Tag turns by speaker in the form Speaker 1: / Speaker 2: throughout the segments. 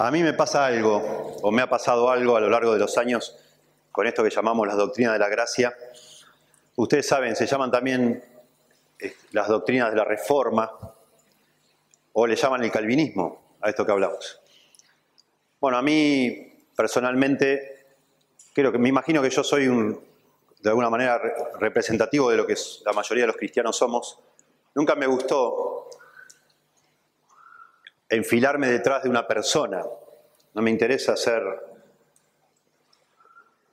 Speaker 1: A mí me pasa algo, o me ha pasado algo a lo largo de los años con esto que llamamos las doctrinas de la gracia. Ustedes saben, se llaman también las doctrinas de la Reforma, o le llaman el calvinismo a esto que hablamos. Bueno, a mí personalmente, me imagino que yo soy de alguna manera representativo de lo que la mayoría de los cristianos somos. Nunca me gustó enfilarme detrás de una persona. No me interesa ser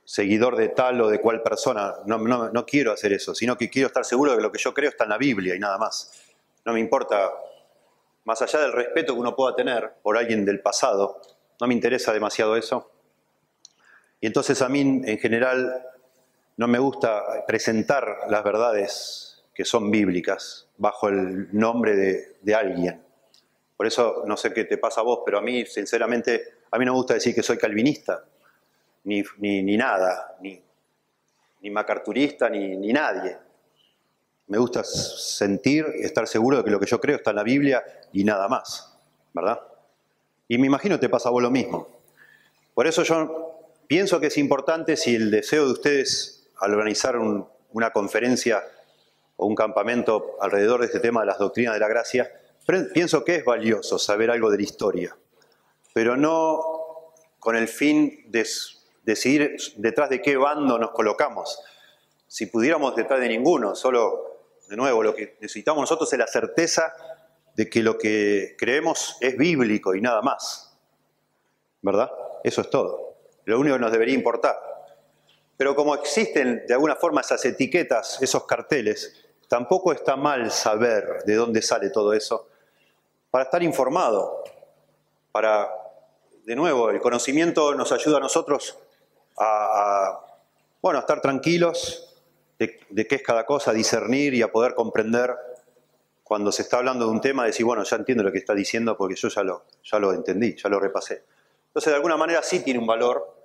Speaker 1: seguidor de tal o de cual persona. No quiero hacer eso, sino que quiero estar seguro de que lo que yo creo está en la Biblia y nada más. No me importa, más allá del respeto que uno pueda tener por alguien del pasado, no me interesa demasiado eso. Y entonces a mí, en general, no me gusta presentar las verdades que son bíblicas bajo el nombre de alguien. Por eso, no sé qué te pasa a vos, pero a mí, sinceramente, a mí no me gusta decir que soy calvinista, ni nada, ni macarturista, ni nadie. Me gusta sentir, estar seguro de que lo que yo creo está en la Biblia y nada más, ¿verdad? Y me imagino que te pasa a vos lo mismo. Por eso yo pienso que es importante, si el deseo de ustedes al organizar una conferencia o un campamento alrededor de este tema de las doctrinas de la gracia, pienso que es valioso saber algo de la historia, pero no con el fin de decidir detrás de qué bando nos colocamos. Si pudiéramos detrás de ninguno, solo, de nuevo, lo que necesitamos nosotros es la certeza de que lo que creemos es bíblico y nada más, ¿verdad? Eso es todo. Lo único que nos debería importar. Pero como existen de alguna forma esas etiquetas, esos carteles, tampoco está mal saber de dónde sale todo eso, para estar informado, de nuevo, el conocimiento nos ayuda a nosotros a estar tranquilos de qué es cada cosa, a discernir y a poder comprender cuando se está hablando de un tema, decir, bueno, ya entiendo lo que está diciendo porque yo ya lo entendí, ya lo repasé. Entonces, de alguna manera sí tiene un valor,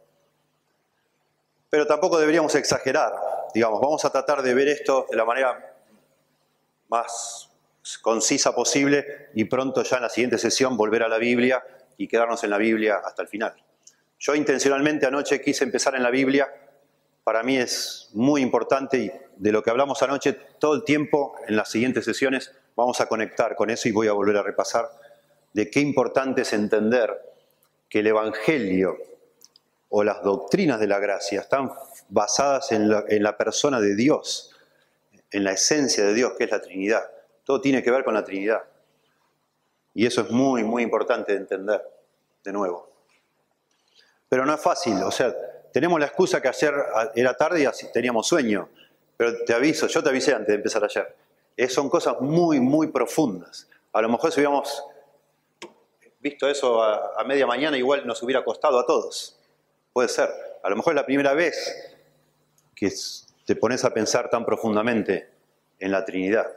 Speaker 1: pero tampoco deberíamos exagerar. Digamos, vamos a tratar de ver esto de la manera más concisa posible y pronto ya en la siguiente sesión volver a la Biblia y quedarnos en la Biblia hasta el final. Yo intencionalmente anoche quise empezar en la Biblia. Para mí es muy importante y de lo que hablamos anoche todo el tiempo en las siguientes sesiones vamos a conectar con eso y voy a volver a repasar de qué importante es entender que el Evangelio o las doctrinas de la gracia están basadas en la persona de Dios, en la esencia de Dios, que es la Trinidad. Todo tiene que ver con la Trinidad. Y eso es muy, muy importante de entender, de nuevo. Pero no es fácil, o sea, tenemos la excusa que ayer era tarde y así teníamos sueño. Pero te aviso, yo te avisé antes de empezar ayer. Son cosas muy, muy profundas. A lo mejor si hubiéramos visto eso a media mañana, igual nos hubiera costado a todos. Puede ser. A lo mejor es la primera vez que te pones a pensar tan profundamente en la Trinidad.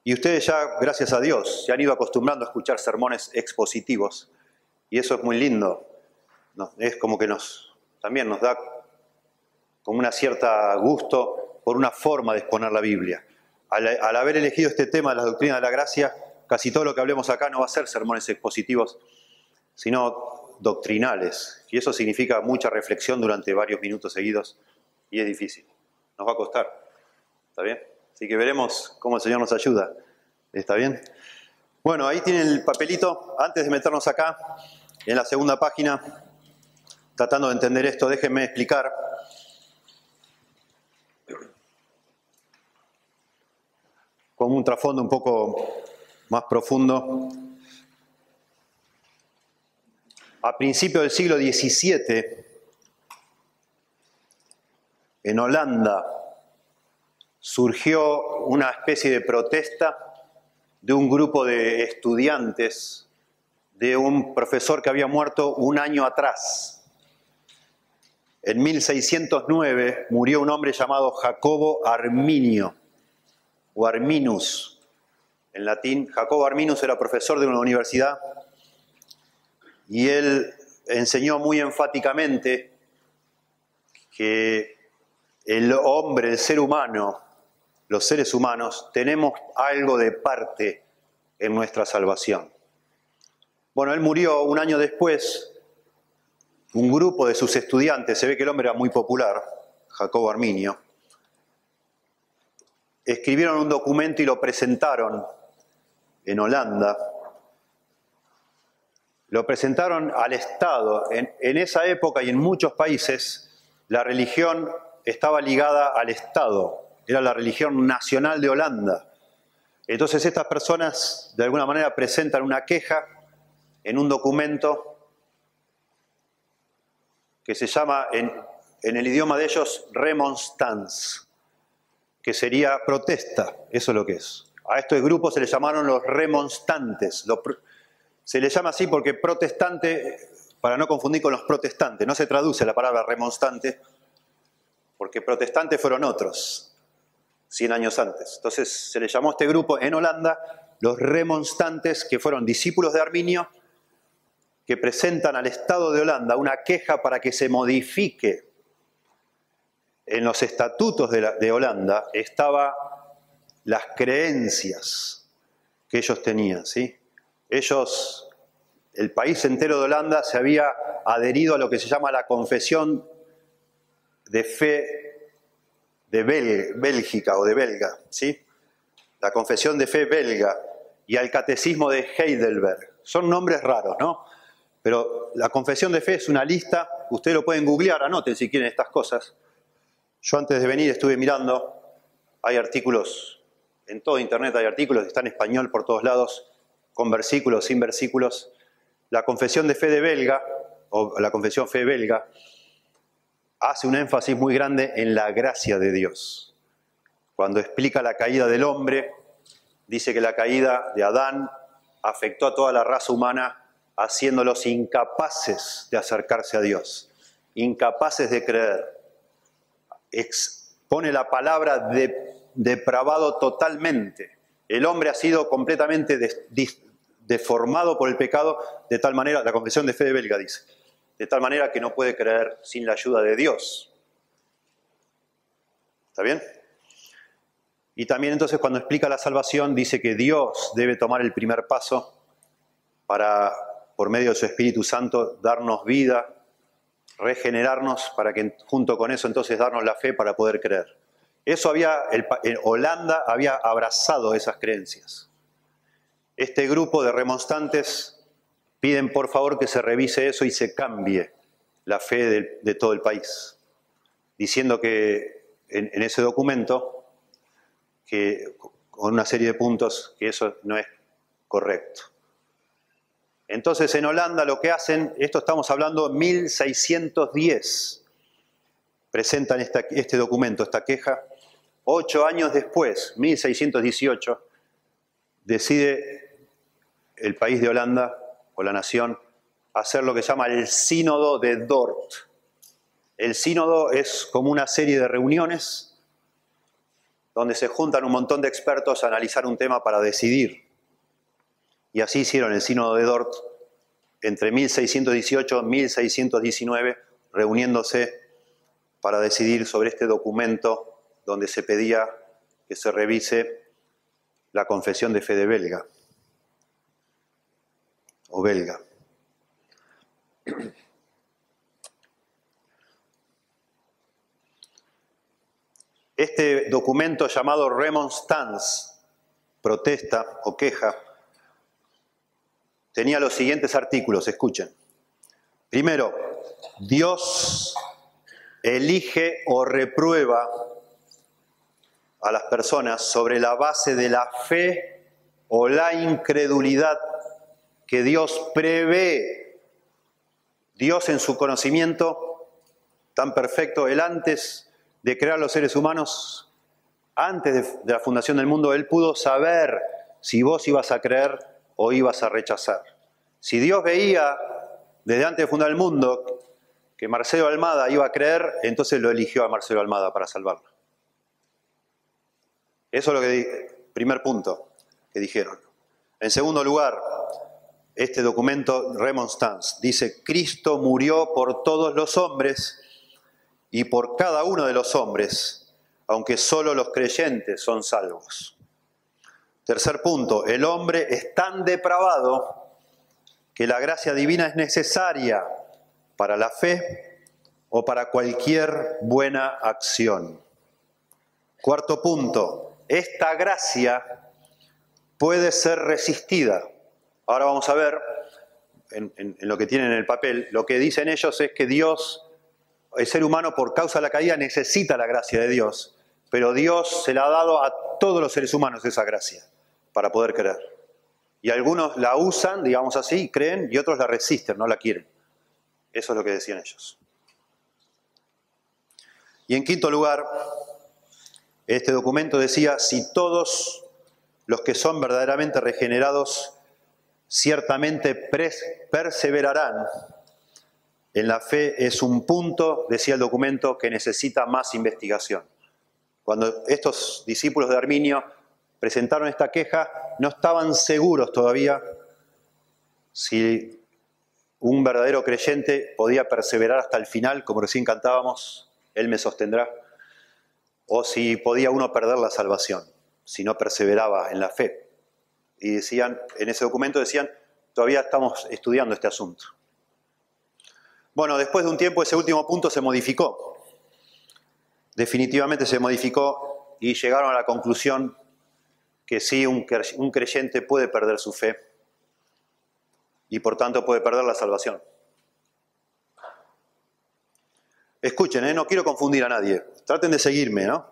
Speaker 1: Y ustedes ya, gracias a Dios, se han ido acostumbrando a escuchar sermones expositivos. Y eso es muy lindo. Es como que también nos da como una cierta gusto por una forma de exponer la Biblia. Al haber elegido este tema de las doctrinas de la gracia, casi todo lo que hablemos acá no va a ser sermones expositivos, sino doctrinales. Y eso significa mucha reflexión durante varios minutos seguidos y es difícil. Nos va a costar. ¿Está bien? Así que veremos cómo el Señor nos ayuda. ¿Está bien? Bueno, ahí tienen el papelito. Antes de meternos acá, en la segunda página, tratando de entender esto, déjenme explicar. Con un trasfondo un poco más profundo. A principios del siglo XVII, en Holanda, surgió una especie de protesta de un grupo de estudiantes de un profesor que había muerto un año atrás. En 1609 murió un hombre llamado Jacobo Arminio, o Arminus, en latín. Jacobo Arminus era profesor de una universidad y él enseñó muy enfáticamente que el hombre, el ser humano, los seres humanos, tenemos algo de parte en nuestra salvación. Bueno, él murió un año después. Un grupo de sus estudiantes, se ve que el hombre era muy popular, Jacobo Arminio, escribieron un documento y lo presentaron en Holanda. Lo presentaron al Estado. En esa época y en muchos países, la religión estaba ligada al Estado. Era la religión nacional de Holanda. Entonces estas personas, de alguna manera, presentan una queja en un documento que se llama, en el idioma de ellos, remonstrance, que sería protesta. Eso es lo que es. A estos grupos se les llamaron los remonstrantes. Se les llama así porque protestante, para no confundir con los protestantes, no se traduce la palabra remonstrante, porque protestantes fueron otros, 100 años antes. Entonces se les llamó a este grupo en Holanda los remonstrantes, que fueron discípulos de Arminio, que presentan al Estado de Holanda una queja para que se modifique. En los estatutos de Holanda estaban las creencias que ellos tenían, ¿sí? Ellos, el país entero de Holanda se había adherido a lo que se llama la Confesión de Fe de Bélgica o de Belga, ¿sí? La Confesión de Fe belga y al Catecismo de Heidelberg. Son nombres raros, ¿no? Pero la confesión de fe es una lista, ustedes lo pueden googlear, anoten si quieren estas cosas. Yo antes de venir estuve mirando, hay artículos, en todo internet hay artículos, está en español por todos lados, con versículos, sin versículos. La confesión de fe de belga, o la confesión fe belga, hace un énfasis muy grande en la gracia de Dios. Cuando explica la caída del hombre, dice que la caída de Adán afectó a toda la raza humana, haciéndolos incapaces de acercarse a Dios, incapaces de creer. Expone la palabra depravado totalmente. El hombre ha sido completamente deformado por el pecado, de tal manera, la confesión de fe de belga dice, de tal manera que no puede creer sin la ayuda de Dios. ¿Está bien? Y también entonces cuando explica la salvación dice que Dios debe tomar el primer paso para, por medio de su Espíritu Santo, darnos vida, regenerarnos, para que junto con eso entonces darnos la fe para poder creer. Eso en Holanda había abrazado esas creencias. Este grupo de remonstrantes piden por favor que se revise eso y se cambie la fe de todo el país, diciendo que en ese documento, que con una serie de puntos, que eso no es correcto. Entonces en Holanda lo que hacen, esto estamos hablando 1610, presentan este documento, esta queja. 8 años después, 1618, decide el país de Holanda, o la nación, hacer lo que se llama el Sínodo de Dort. El sínodo es como una serie de reuniones donde se juntan un montón de expertos a analizar un tema para decidir. Y así hicieron el Sínodo de Dort entre 1618 y 1619, reuniéndose para decidir sobre este documento donde se pedía que se revise la confesión de fe de belga, o belga. Este documento llamado Remonstrance, protesta o queja, tenía los siguientes artículos, escuchen. Primero, Dios elige o reprueba a las personas sobre la base de la fe o la incredulidad que Dios prevé. Dios en su conocimiento tan perfecto, Él antes de crear los seres humanos, antes de la fundación del mundo, Él pudo saber si vos ibas a creer o ibas a rechazar. Si Dios veía desde antes de fundar el mundo que Marcelo Almada iba a creer, entonces lo eligió a Marcelo Almada para salvarlo. Eso es lo que primer punto que dijeron. En segundo lugar, este documento Remonstrance dice: Cristo murió por todos los hombres y por cada uno de los hombres, aunque solo los creyentes son salvos. Tercer punto, el hombre es tan depravado que la gracia divina es necesaria para la fe o para cualquier buena acción. Cuarto punto, esta gracia puede ser resistida. Ahora vamos a ver, en lo que tienen en el papel, lo que dicen ellos es que Dios, el ser humano por causa de la caída necesita la gracia de Dios, pero Dios se la ha dado a todos los seres humanos esa gracia para poder creer. Y algunos la usan, digamos así, creen, y otros la resisten, no la quieren. Eso es lo que decían ellos. Y en quinto lugar, este documento decía, si todos los que son verdaderamente regenerados ciertamente perseverarán en la fe, es un punto, decía el documento, que necesita más investigación. Cuando estos discípulos de Arminio presentaron esta queja, no estaban seguros todavía si un verdadero creyente podía perseverar hasta el final, como recién cantábamos, Él me sostendrá, o si podía uno perder la salvación, si no perseveraba en la fe. Y decían, en ese documento decían, todavía estamos estudiando este asunto. Bueno, después de un tiempo ese último punto se modificó. Definitivamente se modificó y llegaron a la conclusión que sí, un creyente puede perder su fe y por tanto puede perder la salvación. Escuchen, no quiero confundir a nadie. Traten de seguirme, ¿no?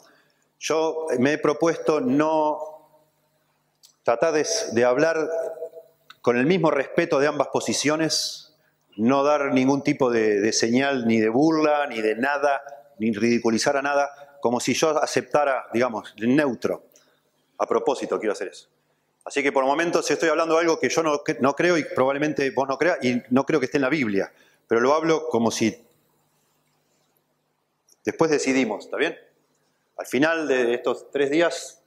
Speaker 1: Yo me he propuesto no tratar de hablar con el mismo respeto de ambas posiciones, no dar ningún tipo de señal ni de burla, ni de nada, ni ridiculizar a nada, como si yo aceptara, digamos, el neutro. A propósito quiero hacer eso. Así que por momentos estoy hablando de algo que yo no creo y probablemente vos no creas, y no creo que esté en la Biblia, pero lo hablo como si después decidimos, ¿está bien? Al final de estos 3 días,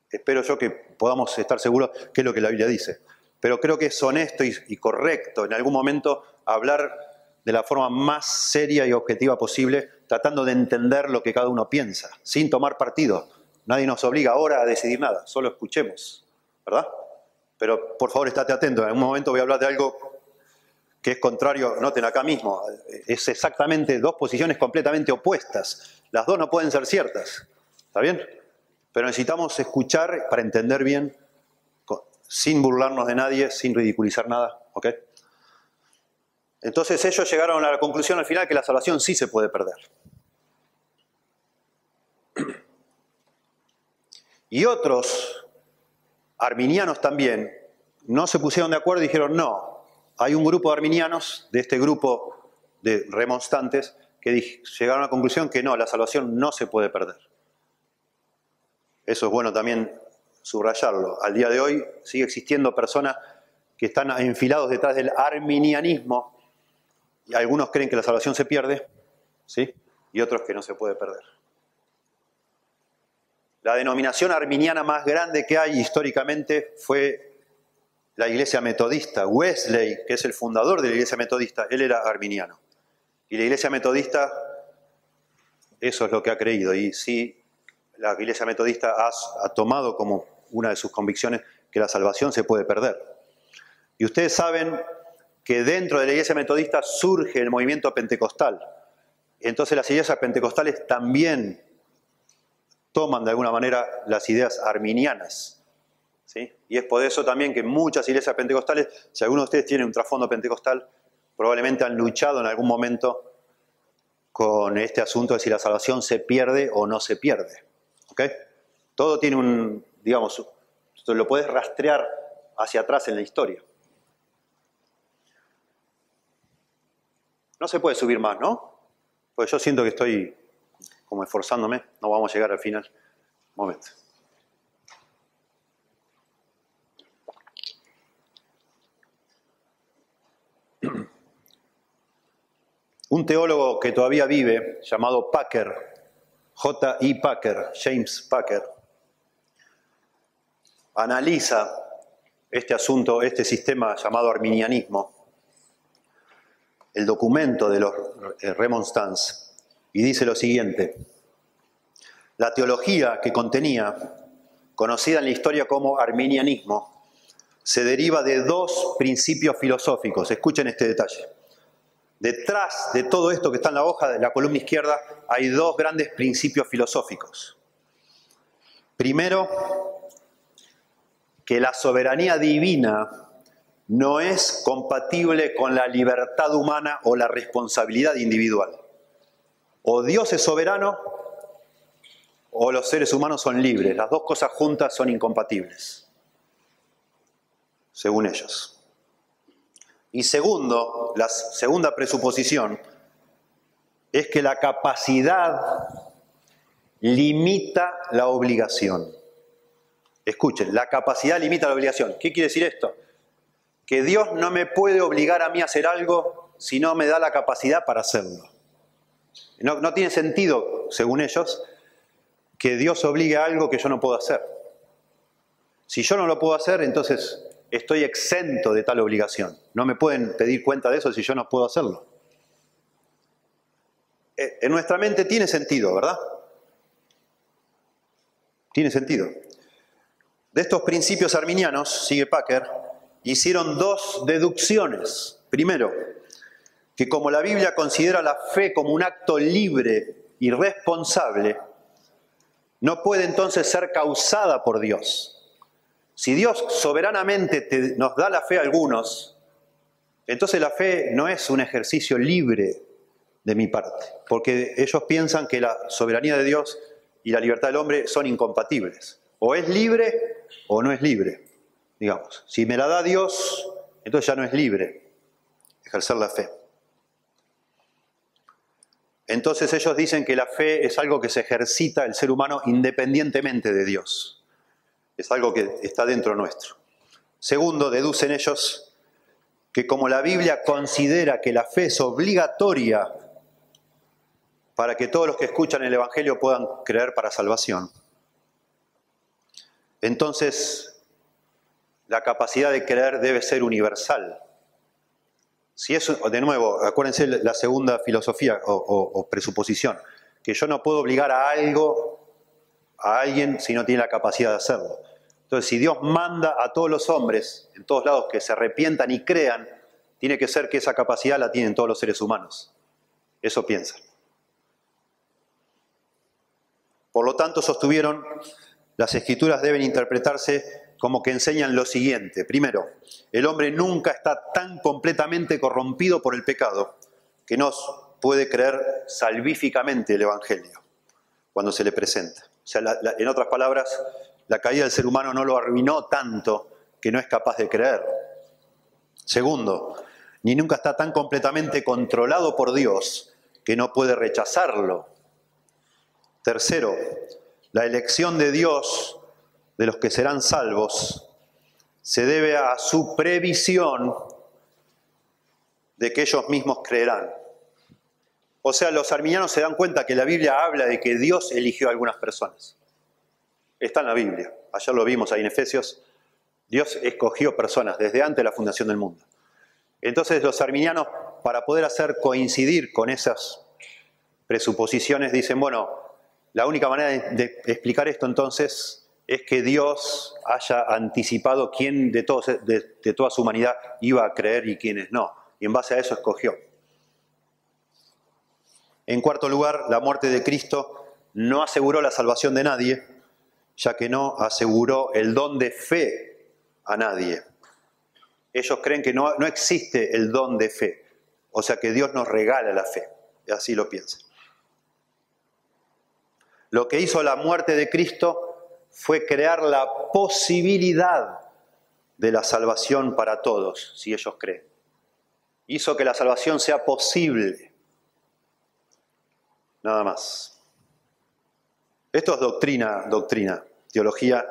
Speaker 1: espero yo que podamos estar seguros qué es lo que la Biblia dice. Pero creo que es honesto y correcto en algún momento hablar de la forma más seria y objetiva posible, tratando de entender lo que cada uno piensa, sin tomar partido. Nadie nos obliga ahora a decidir nada, solo escuchemos, ¿verdad? Pero por favor, estate atento, en un momento voy a hablar de algo que es contrario, noten acá mismo, es exactamente 2 posiciones completamente opuestas. Las 2 no pueden ser ciertas, ¿está bien? Pero necesitamos escuchar para entender bien, sin burlarnos de nadie, sin ridiculizar nada, ¿ok? Entonces ellos llegaron a la conclusión al final que la salvación sí se puede perder. Y otros, arminianos también, no se pusieron de acuerdo y dijeron no. Hay un grupo de arminianos, de este grupo de remonstrantes, que llegaron a la conclusión que no, la salvación no se puede perder. Eso es bueno también subrayarlo. Al día de hoy sigue existiendo personas que están enfilados detrás del arminianismo y algunos creen que la salvación se pierde, ¿sí? Y otros que no se puede perder. La denominación arminiana más grande que hay históricamente fue la Iglesia Metodista. Wesley, que es el fundador de la Iglesia Metodista, él era arminiano. Y la Iglesia Metodista, eso es lo que ha creído. Y sí, la Iglesia Metodista ha tomado como una de sus convicciones que la salvación se puede perder. Y ustedes saben que dentro de la Iglesia Metodista surge el movimiento pentecostal. Entonces las iglesias pentecostales también toman de alguna manera las ideas arminianas, ¿sí? Y es por eso también que muchas iglesias pentecostales, si alguno de ustedes tiene un trasfondo pentecostal, probablemente han luchado en algún momento con este asunto de si la salvación se pierde o no se pierde. ¿Ok? Todo tiene un, digamos, lo puedes rastrear hacia atrás en la historia. No se puede subir más, ¿no? Pues yo siento que estoy como esforzándome, no vamos a llegar al final. Un momento. Un teólogo que todavía vive, llamado Packer, J.I. Packer, James Packer, analiza este asunto, este sistema llamado arminianismo, el documento de los remonstrants, y dice lo siguiente: la teología que contenía, conocida en la historia como arminianismo, se deriva de dos principios filosóficos. Escuchen este detalle. Detrás de todo esto que está en la hoja de la columna izquierda hay dos grandes principios filosóficos. Primero, que la soberanía divina no es compatible con la libertad humana o la responsabilidad individual. O Dios es soberano o los seres humanos son libres. Las dos cosas juntas son incompatibles, según ellos. Y segundo, la segunda presuposición es que la capacidad limita la obligación. Escuchen, la capacidad limita la obligación. ¿Qué quiere decir esto? Que Dios no me puede obligar a mí a hacer algo si no me da la capacidad para hacerlo. No tiene sentido, según ellos, que Dios obligue a algo que yo no puedo hacer. Si yo no lo puedo hacer, entonces estoy exento de tal obligación. No me pueden pedir cuenta de eso si yo no puedo hacerlo. En nuestra mente tiene sentido, ¿verdad? Tiene sentido. De estos principios arminianos, sigue Packer, hicieron dos deducciones. Primero, que como la Biblia considera la fe como un acto libre y responsable, no puede entonces ser causada por Dios. Si Dios soberanamente nos da la fe a algunos, entonces la fe no es un ejercicio libre de mi parte, porque ellos piensan que la soberanía de Dios y la libertad del hombre son incompatibles. O es libre o no es libre, digamos. Si me la da Dios, entonces ya no es libre ejercer la fe. Entonces ellos dicen que la fe es algo que se ejercita el ser humano independientemente de Dios. Es algo que está dentro nuestro. Segundo, deducen ellos que como la Biblia considera que la fe es obligatoria para que todos los que escuchan el Evangelio puedan creer para salvación, entonces la capacidad de creer debe ser universal. Si eso, de nuevo, acuérdense la segunda filosofía o presuposición, que yo no puedo obligar a alguien si no tiene la capacidad de hacerlo. Entonces, si Dios manda a todos los hombres, en todos lados, que se arrepientan y crean, tiene que ser que esa capacidad la tienen todos los seres humanos. Eso piensan. Por lo tanto, sostuvieron, las Escrituras deben interpretarse como que enseñan lo siguiente. Primero, el hombre nunca está tan completamente corrompido por el pecado que no puede creer salvíficamente el Evangelio cuando se le presenta. O sea, en otras palabras, la caída del ser humano no lo arruinó tanto que no es capaz de creer. Segundo, ni nunca está tan completamente controlado por Dios que no puede rechazarlo. Tercero, la elección de Dios de los que serán salvos se debe a su previsión de que ellos mismos creerán. O sea, los arminianos se dan cuenta que la Biblia habla de que Dios eligió a algunas personas. Está en la Biblia. Ayer lo vimos ahí en Efesios. Dios escogió personas desde antes de la fundación del mundo. Entonces los arminianos, para poder hacer coincidir con esas presuposiciones, dicen, bueno, la única manera de explicar esto entonces es que Dios haya anticipado quién de toda su humanidad iba a creer y quiénes no. Y en base a eso escogió. En cuarto lugar, la muerte de Cristo no aseguró la salvación de nadie, ya que no aseguró el don de fe a nadie. Ellos creen que no existe el don de fe, o sea que Dios nos regala la fe, y así lo piensan. Lo que hizo la muerte de Cristo fue crear la posibilidad de la salvación para todos, si ellos creen. Hizo que la salvación sea posible. Nada más. Esto es doctrina, teología,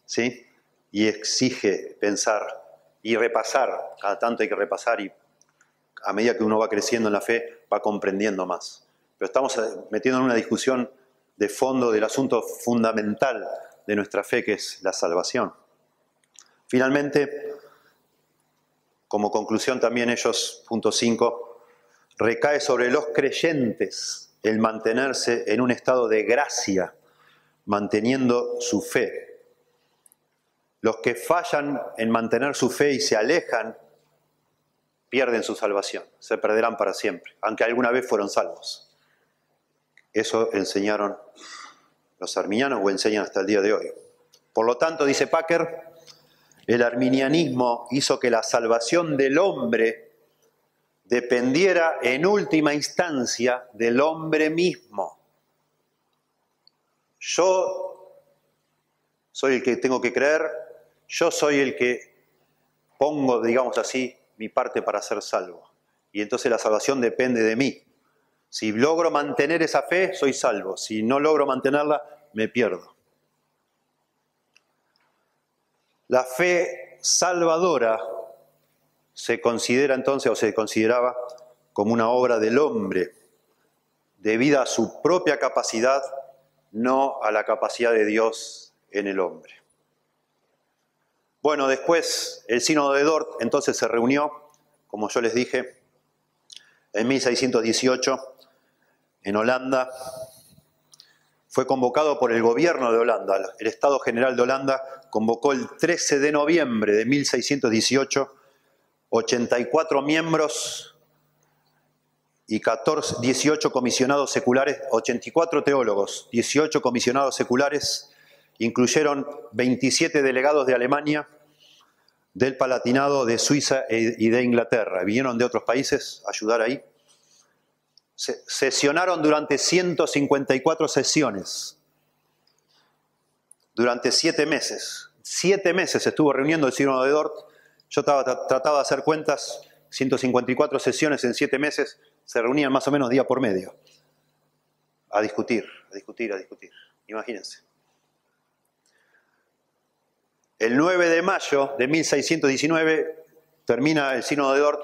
Speaker 1: ¿sí? Y exige pensar y repasar. Cada tanto hay que repasar y a medida que uno va creciendo en la fe, va comprendiendo más. Pero estamos metiendo en una discusión de fondo del asunto fundamental de nuestra fe, que es la salvación. Finalmente, como conclusión también ellos, punto 5, recae sobre los creyentes el mantenerse en un estado de gracia, manteniendo su fe. Los que fallan en mantener su fe y se alejan, pierden su salvación, se perderán para siempre, aunque alguna vez fueron salvos. Eso enseñaron los arminianos o enseñan hasta el día de hoy. Por lo tanto, dice Packer, el arminianismo hizo que la salvación del hombre dependiera en última instancia del hombre mismo. Yo soy el que tengo que creer, yo soy el que pongo, digamos así, mi parte para ser salvo. Y entonces la salvación depende de mí. Si logro mantener esa fe, soy salvo. Si no logro mantenerla, me pierdo. La fe salvadora se considera entonces, o se consideraba, como una obra del hombre, debida a su propia capacidad, no a la capacidad de Dios en el hombre. Bueno, después el Sínodo de Dort entonces se reunió, como yo les dije, en 1618 en Holanda. Fue convocado por el gobierno de Holanda. El Estado General de Holanda convocó el 13 de noviembre de 1618 84 miembros y 18 comisionados seculares, 84 teólogos, 18 comisionados seculares, incluyeron 27 delegados de Alemania, del Palatinado, de Suiza y de Inglaterra. Vinieron de otros países a ayudar ahí. Sesionaron durante 154 sesiones, durante 7 meses. 7 meses estuvo reuniendo el Sínodo de Dort. Yo trataba de hacer cuentas, 154 sesiones en 7 meses, se reunían más o menos día por medio, a discutir. Imagínense. El 9 de mayo de 1619 termina el Sínodo de Dort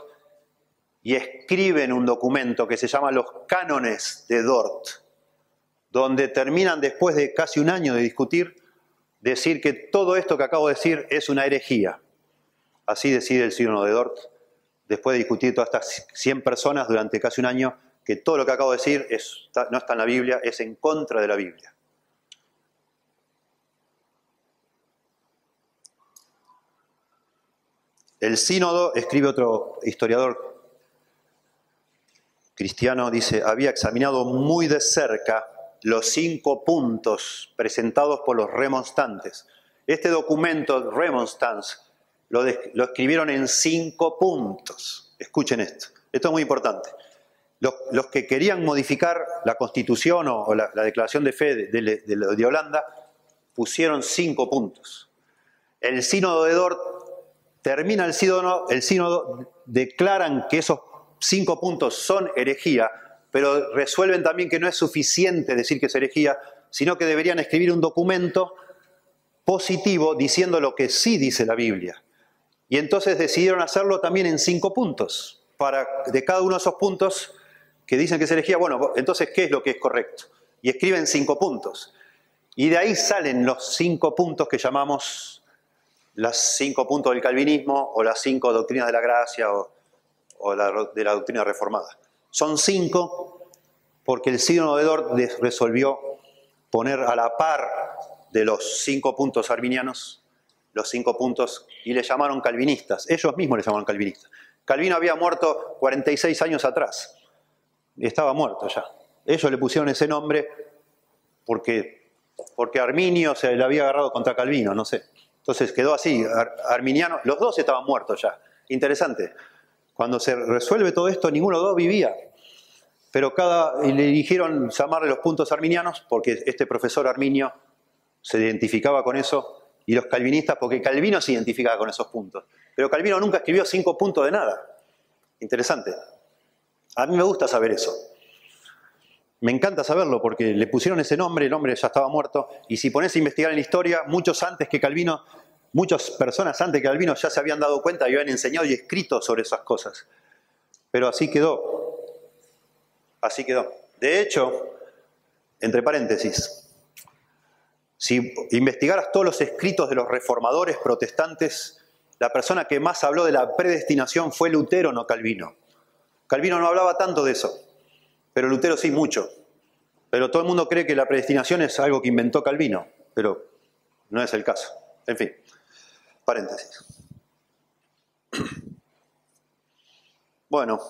Speaker 1: y escriben un documento que se llama Los Cánones de Dort, donde terminan, después de casi un año de discutir, decir que todo esto que acabo de decir es una herejía. Así decide el Sínodo de Dort, después de discutir todas estas 100 personas durante casi un año, que todo lo que acabo de decir no está en la Biblia, es en contra de la Biblia. El sínodo, escribe otro historiador cristiano, dice, había examinado muy de cerca los 5 puntos presentados por los remonstrantes. Este documento, Remonstrance, lo escribieron en 5 puntos. Escuchen esto. Esto es muy importante. Los que querían modificar la Constitución o la Declaración de Fe de Holanda pusieron 5 puntos. El Sínodo de Dort termina el sínodo, declaran que esos 5 puntos son herejía, pero resuelven también que no es suficiente decir que es herejía, sino que deberían escribir un documento positivo diciendo lo que sí dice la Biblia. Y entonces decidieron hacerlo también en 5 puntos. De cada uno de esos puntos que dicen que es herejía, bueno, entonces, ¿qué es lo que es correcto? Y escriben 5 puntos. Y de ahí salen los 5 puntos que llamamos los 5 puntos del calvinismo o las 5 doctrinas de la gracia o de la doctrina reformada. Son 5 porque el Sínodo de Dort resolvió poner a la par de los 5 puntos arminianos, los 5 puntos, y le llamaron calvinistas. Ellos mismos le llamaron calvinistas. Calvino había muerto 46 años atrás. Estaba muerto ya. Ellos le pusieron ese nombre porque Arminio se le había agarrado contra Calvino, no sé. Entonces quedó así, arminiano. Los dos estaban muertos ya. Interesante. Cuando se resuelve todo esto, ninguno de los dos vivía. Pero le eligieron llamarle los puntos arminianos porque este profesor Arminio se identificaba con eso, y los calvinistas porque Calvino se identificaba con esos puntos. Pero Calvino nunca escribió 5 puntos de nada. Interesante. A mí me gusta saber eso. Me encanta saberlo porque le pusieron ese nombre, el hombre ya estaba muerto, y si pones a investigar en la historia, muchas personas antes que Calvino ya se habían dado cuenta y habían enseñado y escrito sobre esas cosas. Pero así quedó. Así quedó. De hecho, entre paréntesis, si investigaras todos los escritos de los reformadores protestantes, la persona que más habló de la predestinación fue Lutero, no Calvino. Calvino no hablaba tanto de eso, pero Lutero sí mucho. Pero todo el mundo cree que la predestinación es algo que inventó Calvino, pero no es el caso. En fin. Paréntesis. Bueno.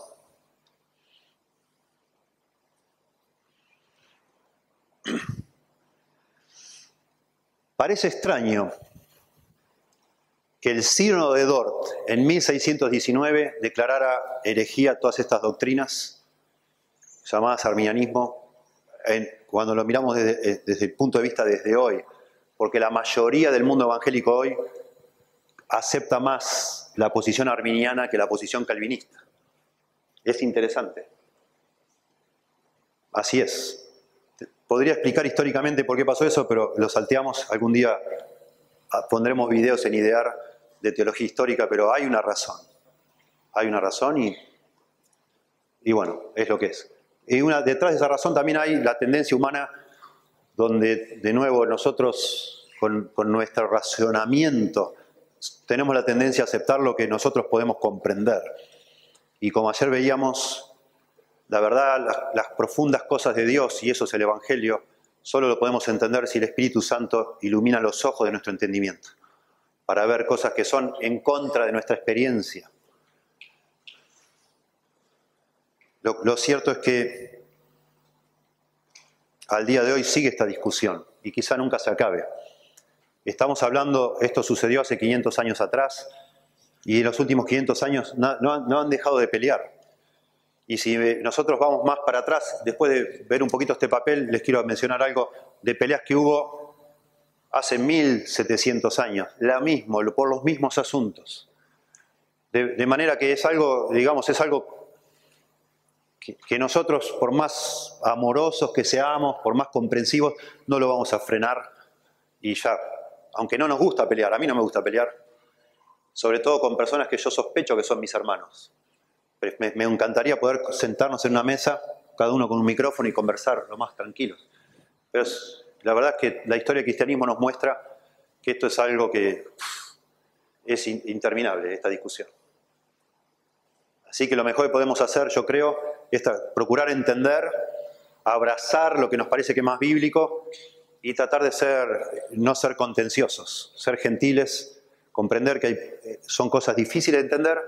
Speaker 1: Parece extraño que el Sínodo de Dort en 1619 declarara herejía todas estas doctrinas llamadas arminianismo, cuando lo miramos desde el punto de vista desde hoy, porque la mayoría del mundo evangélico hoy acepta más la posición arminiana que la posición calvinista. Es interesante. Así es. Podría explicar históricamente por qué pasó eso, pero lo salteamos. Algún día pondremos videos en Idear de teología histórica, pero hay una razón. Hay una razón y bueno, es lo que es. Y detrás de esa razón también hay la tendencia humana donde, de nuevo, nosotros con nuestro racionamiento tenemos la tendencia a aceptar lo que nosotros podemos comprender. Y como ayer veíamos, la verdad, las profundas cosas de Dios, y eso es el Evangelio, solo lo podemos entender si el Espíritu Santo ilumina los ojos de nuestro entendimiento, para ver cosas que son en contra de nuestra experiencia. Lo cierto es que al día de hoy sigue esta discusión, y quizá nunca se acabe. Estamos hablando, esto sucedió hace 500 años atrás, y en los últimos 500 años no han dejado de pelear. Y si nosotros vamos más para atrás, después de ver un poquito este papel, les quiero mencionar algo de peleas que hubo hace 1700 años, por los mismos asuntos. De manera que es algo, digamos, es algo que nosotros, por más amorosos que seamos, por más comprensivos, no lo vamos a frenar. Y ya, aunque no nos gusta pelear, a mí no me gusta pelear, sobre todo con personas que yo sospecho que son mis hermanos. Me encantaría poder sentarnos en una mesa, cada uno con un micrófono y conversar lo más tranquilos. Pero la verdad es que la historia del cristianismo nos muestra que esto es algo que es interminable, esta discusión. Así que lo mejor que podemos hacer, yo creo, es procurar entender, abrazar lo que nos parece que es más bíblico y tratar de no ser contenciosos, ser gentiles, comprender que son cosas difíciles de entender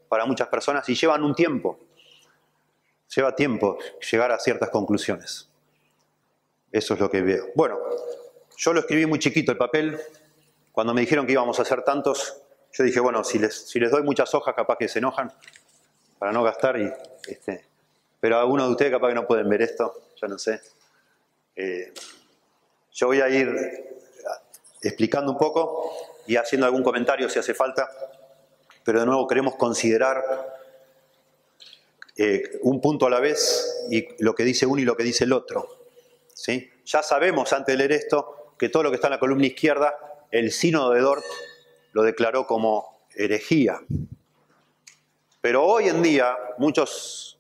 Speaker 1: para muchas personas y llevan un tiempo. Lleva tiempo llegar a ciertas conclusiones. Eso es lo que veo. Bueno, yo lo escribí muy chiquito el papel. Cuando me dijeron que íbamos a hacer tantos, yo dije, bueno, si les doy muchas hojas, capaz que se enojan para no gastar. Pero algunos de ustedes capaz que no pueden ver esto, yo no sé. Yo voy a ir explicando un poco y haciendo algún comentario si hace falta. Pero de nuevo queremos considerar un punto a la vez y lo que dice uno y lo que dice el otro. ¿Sí? Ya sabemos antes de leer esto que todo lo que está en la columna izquierda, el Sínodo de Dort lo declaró como herejía. Pero hoy en día muchos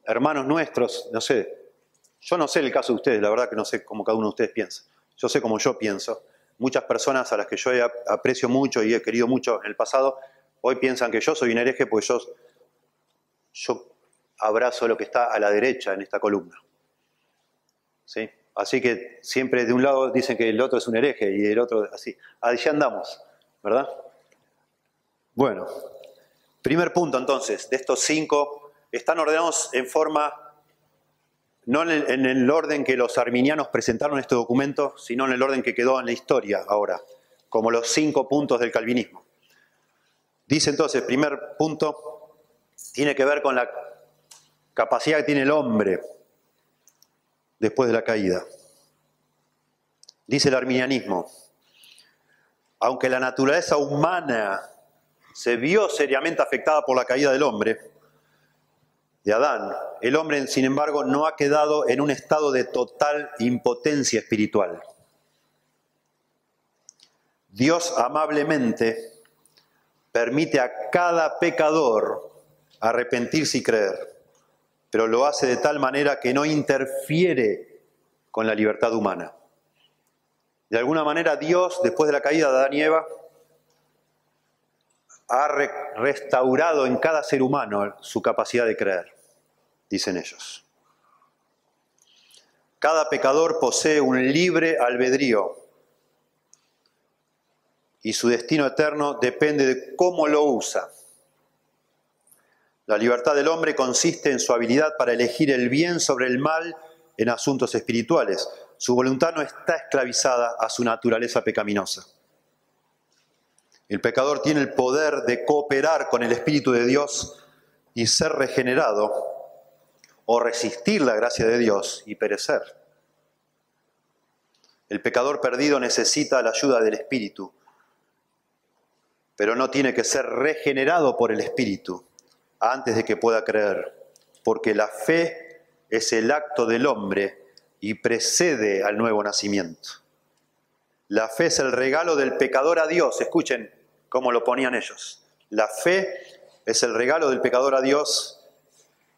Speaker 1: hermanos nuestros, no sé, yo no sé el caso de ustedes, la verdad que no sé cómo cada uno de ustedes piensa. Yo sé cómo yo pienso. Muchas personas a las que yo aprecio mucho y he querido mucho en el pasado, hoy piensan que yo soy un hereje porque yo abrazo lo que está a la derecha en esta columna. ¿Sí? Así que siempre de un lado dicen que el otro es un hereje y del otro así. Allí andamos, ¿verdad? Bueno, primer punto entonces, de estos 5, están ordenados en forma, no en el orden que los arminianos presentaron este documento, sino en el orden que quedó en la historia ahora, como los 5 puntos del calvinismo. Dice entonces, primer punto, tiene que ver con la capacidad que tiene el hombre después de la caída. Dice el arminianismo, aunque la naturaleza humana se vio seriamente afectada por la caída del hombre, de Adán, el hombre, sin embargo, no ha quedado en un estado de total impotencia espiritual. Dios amablemente permite a cada pecador arrepentirse y creer, pero lo hace de tal manera que no interfiere con la libertad humana. De alguna manera Dios, después de la caída de Adán y Eva, ha restaurado en cada ser humano su capacidad de creer, dicen ellos. Cada pecador posee un libre albedrío y su destino eterno depende de cómo lo usa. La libertad del hombre consiste en su habilidad para elegir el bien sobre el mal en asuntos espirituales. Su voluntad no está esclavizada a su naturaleza pecaminosa. El pecador tiene el poder de cooperar con el Espíritu de Dios y ser regenerado, o resistir la gracia de Dios y perecer. El pecador perdido necesita la ayuda del Espíritu, pero no tiene que ser regenerado por el Espíritu antes de que pueda creer, porque la fe es el acto del hombre y precede al nuevo nacimiento. La fe es el regalo del pecador a Dios. Escuchen cómo lo ponían ellos. La fe es el regalo del pecador a Dios,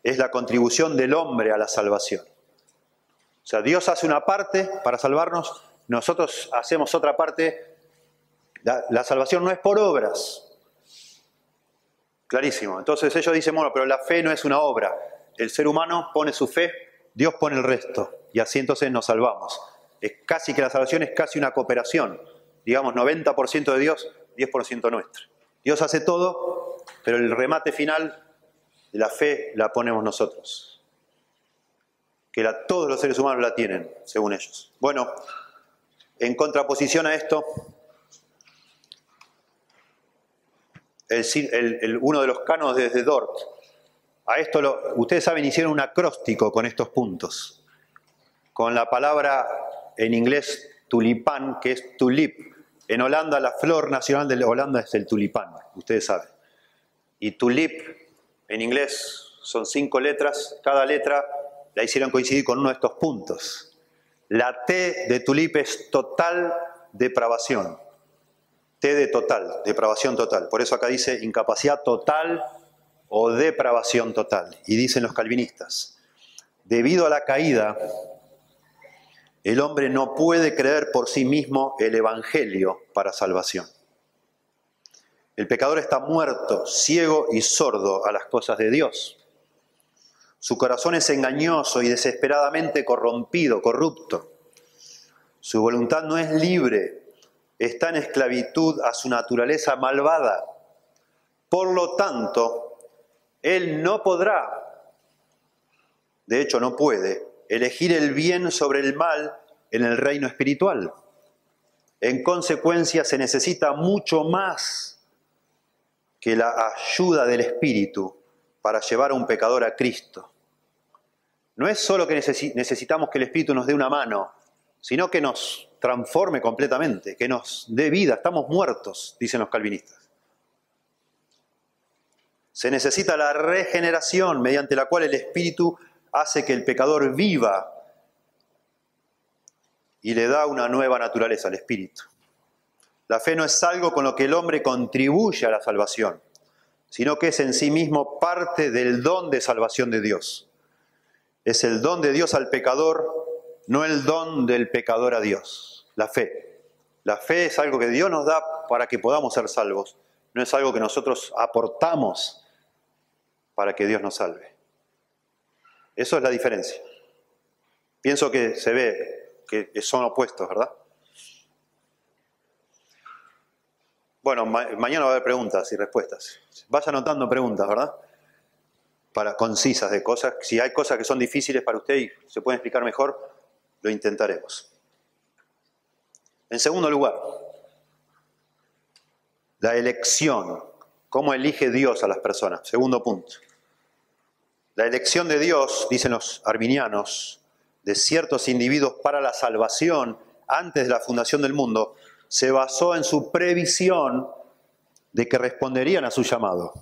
Speaker 1: es la contribución del hombre a la salvación. O sea, Dios hace una parte para salvarnos, nosotros hacemos otra parte. La salvación no es por obras. Clarísimo. Entonces ellos dicen, bueno, pero la fe no es una obra. El ser humano pone su fe, Dios pone el resto. Y así entonces nos salvamos. Es casi que la salvación es casi una cooperación. Digamos, 90% de Dios, 10% nuestro. Dios hace todo, pero el remate final de la fe la ponemos nosotros. Que todos los seres humanos la tienen, según ellos. Bueno, en contraposición a esto, uno de los cánones de Dort, a esto ustedes saben, hicieron un acróstico con estos puntos, con la palabra en inglés tulipán, que es tulip. En Holanda, la flor nacional de Holanda es el tulipán, ustedes saben. Y tulip, en inglés, son 5 letras, cada letra la hicieron coincidir con uno de estos puntos. La T de tulip es total depravación. T de total, depravación total. Por eso acá dice incapacidad total o depravación total. Y dicen los calvinistas, debido a la caída, el hombre no puede creer por sí mismo el Evangelio para salvación. El pecador está muerto, ciego y sordo a las cosas de Dios. Su corazón es engañoso y desesperadamente corrompido, corrupto. Su voluntad no es libre, está en esclavitud a su naturaleza malvada. Por lo tanto, él no podrá, de hecho no puede, elegir el bien sobre el mal en el reino espiritual. En consecuencia, se necesita mucho más que la ayuda del Espíritu para llevar a un pecador a Cristo. No es solo que necesitamos que el Espíritu nos dé una mano, sino que nos transforme completamente, que nos dé vida. Estamos muertos, dicen los calvinistas. Se necesita la regeneración mediante la cual el Espíritu hace que el pecador viva y le da una nueva naturaleza al Espíritu. La fe no es algo con lo que el hombre contribuye a la salvación, sino que es en sí mismo parte del don de salvación de Dios. Es el don de Dios al pecador, no el don del pecador a Dios. La fe. La fe es algo que Dios nos da para que podamos ser salvos. No es algo que nosotros aportamos para que Dios nos salve. Eso es la diferencia. Pienso que se ve que son opuestos, ¿verdad? Bueno, mañana va a haber preguntas y respuestas. Vaya anotando preguntas, ¿verdad? Para concisas de cosas. Si hay cosas que son difíciles para usted y se pueden explicar mejor, lo intentaremos. En segundo lugar, la elección. ¿Cómo elige Dios a las personas? Segundo punto. La elección de Dios, dicen los arminianos, de ciertos individuos para la salvación antes de la fundación del mundo, se basó en su previsión de que responderían a su llamado.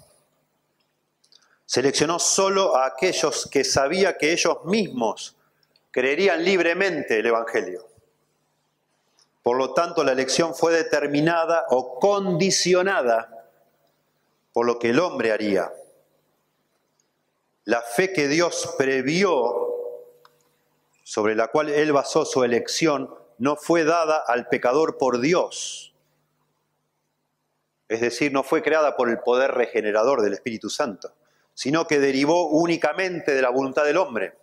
Speaker 1: Seleccionó solo a aquellos que sabía que ellos mismos creerían libremente el Evangelio. Por lo tanto, la elección fue determinada o condicionada por lo que el hombre haría. La fe que Dios previó, sobre la cual Él basó su elección, no fue dada al pecador por Dios. Es decir, no fue creada por el poder regenerador del Espíritu Santo, sino que derivó únicamente de la voluntad del hombre.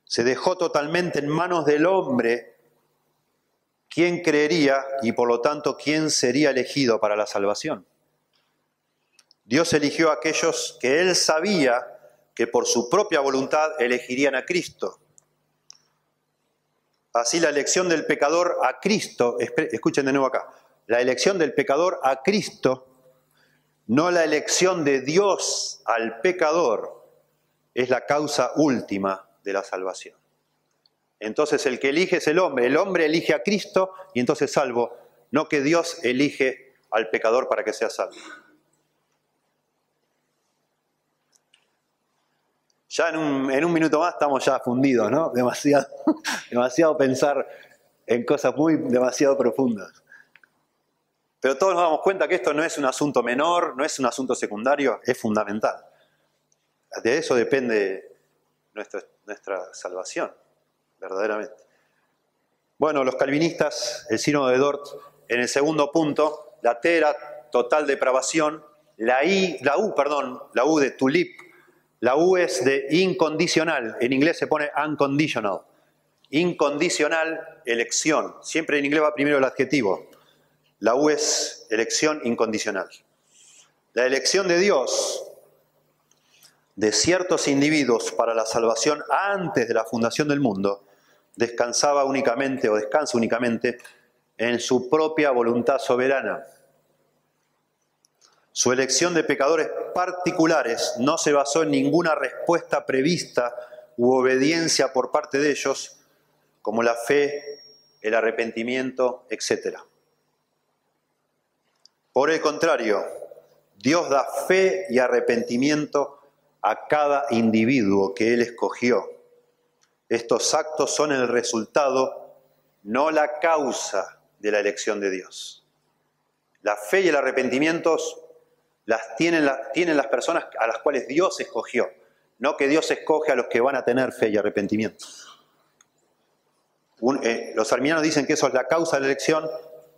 Speaker 1: Se dejó totalmente en manos del hombre ¿quién creería y por lo tanto quién sería elegido para la salvación? Dios eligió a aquellos que Él sabía que por su propia voluntad elegirían a Cristo. Así la elección del pecador a Cristo, escuchen de nuevo acá, la elección del pecador a Cristo, no la elección de Dios al pecador, es la causa última de la salvación. Entonces el que elige es el hombre elige a Cristo y entonces es salvo, no que Dios elige al pecador para que sea salvo. Ya en un minuto más estamos ya fundidos, ¿no? Demasiado pensar en cosas demasiado profundas. Pero todos nos damos cuenta que esto no es un asunto menor, no es un asunto secundario, es fundamental. De eso depende nuestra salvación, verdaderamente. Bueno, los calvinistas, el sínodo de Dort, en el segundo punto, la T era total depravación, la U de tulip, la U es de incondicional, en inglés se pone unconditional. Incondicional, elección. Siempre en inglés va primero el adjetivo. La U es elección incondicional. La elección de Dios de ciertos individuos para la salvación antes de la fundación del mundo descansa únicamente en su propia voluntad soberana. Su elección de pecadores particulares no se basó en ninguna respuesta prevista u obediencia por parte de ellos, como la fe, el arrepentimiento, etc. Por el contrario, Dios da fe y arrepentimiento a cada individuo que Él escogió. Estos actos son el resultado, no la causa de la elección de Dios. La fe y el arrepentimiento las tienen las personas a las cuales Dios escogió, no que Dios escoge a los que van a tener fe y arrepentimiento. Los arminianos dicen que eso es la causa de la elección,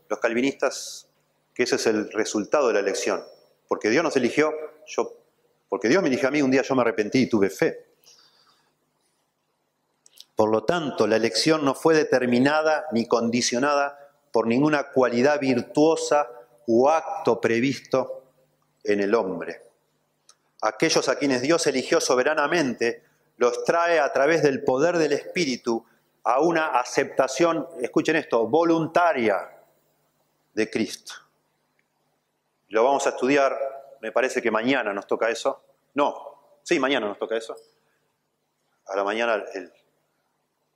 Speaker 1: los calvinistas que ese es el resultado de la elección. Porque Dios nos eligió, porque Dios me eligió a mí, un día yo me arrepentí y tuve fe. Por lo tanto, la elección no fue determinada ni condicionada por ninguna cualidad virtuosa u acto previsto en el hombre. Aquellos a quienes Dios eligió soberanamente, los trae a través del poder del Espíritu a una aceptación, escuchen esto, voluntaria de Cristo. Lo vamos a estudiar, me parece que mañana nos toca eso. Mañana nos toca eso. A la mañana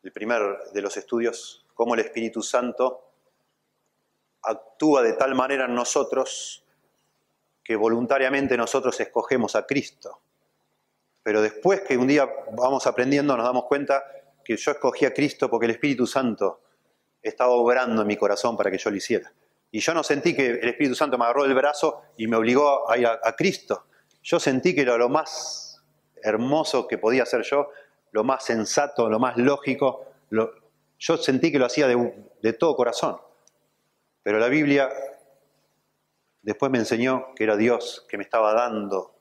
Speaker 1: el primer de los estudios, cómo el Espíritu Santo actúa de tal manera en nosotros que voluntariamente nosotros escogemos a Cristo. Pero después que un día vamos aprendiendo nos damos cuenta que yo escogí a Cristo porque el Espíritu Santo estaba obrando en mi corazón para que yo lo hiciera. Y yo no sentí que el Espíritu Santo me agarró del brazo y me obligó a ir a Cristo. Yo sentí que era lo más hermoso que podía hacer yo, lo más sensato, lo más lógico. Yo sentí que lo hacía de todo corazón. Pero la Biblia después me enseñó que era Dios que me estaba dando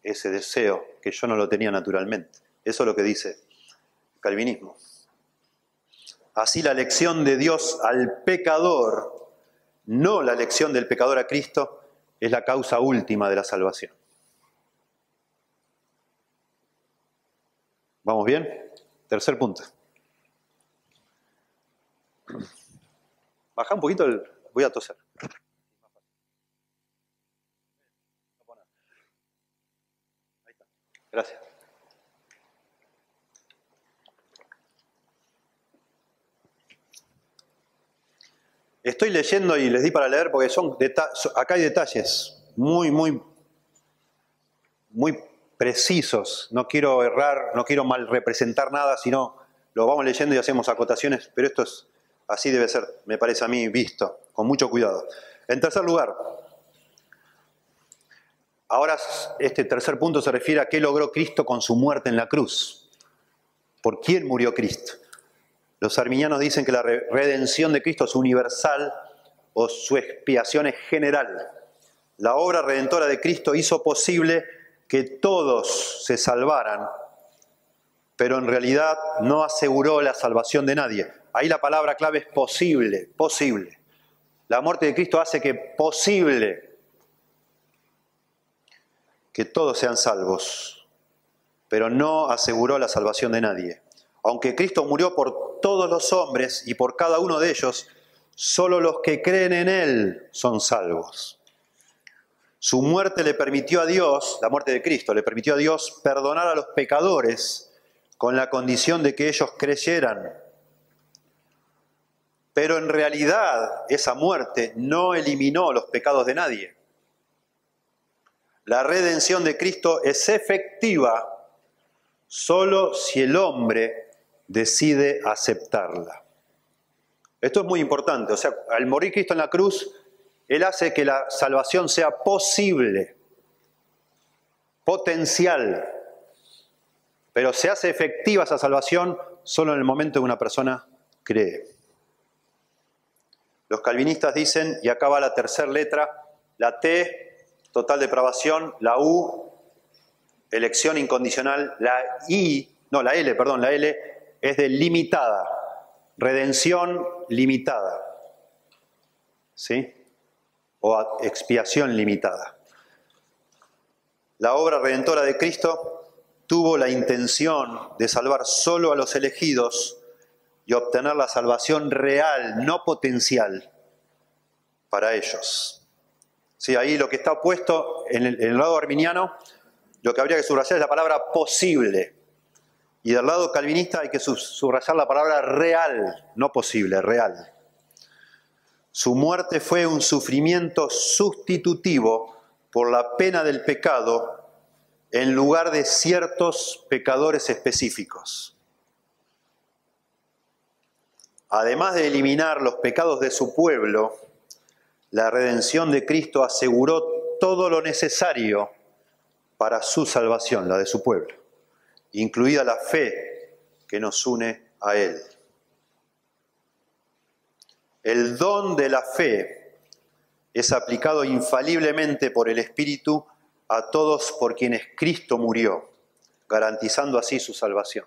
Speaker 1: ese deseo, que yo no lo tenía naturalmente. Eso es lo que dice el calvinismo. Así la elección de Dios al pecador, no la elección del pecador a Cristo, es la causa última de la salvación. ¿Vamos bien? Tercer punto. Baja un poquito voy a toser. Gracias. Estoy leyendo y les di para leer porque acá hay detalles muy precisos. No quiero errar, no quiero mal representar nada, sino lo vamos leyendo y hacemos acotaciones, pero esto es así debe ser, me parece a mí, visto, con mucho cuidado. En tercer lugar, ahora este tercer punto se refiere a qué logró Cristo con su muerte en la cruz. ¿Por quién murió Cristo? Los arminianos dicen que la redención de Cristo es universal o su expiación es general. La obra redentora de Cristo hizo posible que todos se salvaran pero en realidad no aseguró la salvación de nadie. Ahí la palabra clave es posible, posible. La muerte de Cristo hace que posible que todos sean salvos, pero no aseguró la salvación de nadie. Aunque Cristo murió por todos los hombres y por cada uno de ellos, solo los que creen en Él son salvos. Su muerte le permitió a Dios, la muerte de Cristo, le permitió a Dios perdonar a los pecadores con la condición de que ellos creyeran. Pero en realidad esa muerte no eliminó los pecados de nadie. La redención de Cristo es efectiva solo si el hombre decide aceptarla. Esto es muy importante. O sea, al morir Cristo en la cruz, Él hace que la salvación sea posible, potencial, pero se hace efectiva esa salvación solo en el momento en que una persona cree. Los calvinistas dicen, y acá va la tercera letra, la T, total depravación, la U, elección incondicional, la L es de limitada, redención limitada, ¿sí? O expiación limitada. La obra redentora de Cristo tuvo la intención de salvar solo a los elegidos y obtener la salvación real, no potencial, para ellos. Sí, ahí lo que está puesto en el lado arminiano, lo que habría que subrayar es la palabra posible. Y del lado calvinista hay que subrayar la palabra real, no posible, real. Su muerte fue un sufrimiento sustitutivo por la pena del pecado en lugar de ciertos pecadores específicos. Además de eliminar los pecados de su pueblo, la redención de Cristo aseguró todo lo necesario para su salvación, la de su pueblo, incluida la fe que nos une a Él. El don de la fe es aplicado infaliblemente por el Espíritu a todos por quienes Cristo murió, garantizando así su salvación.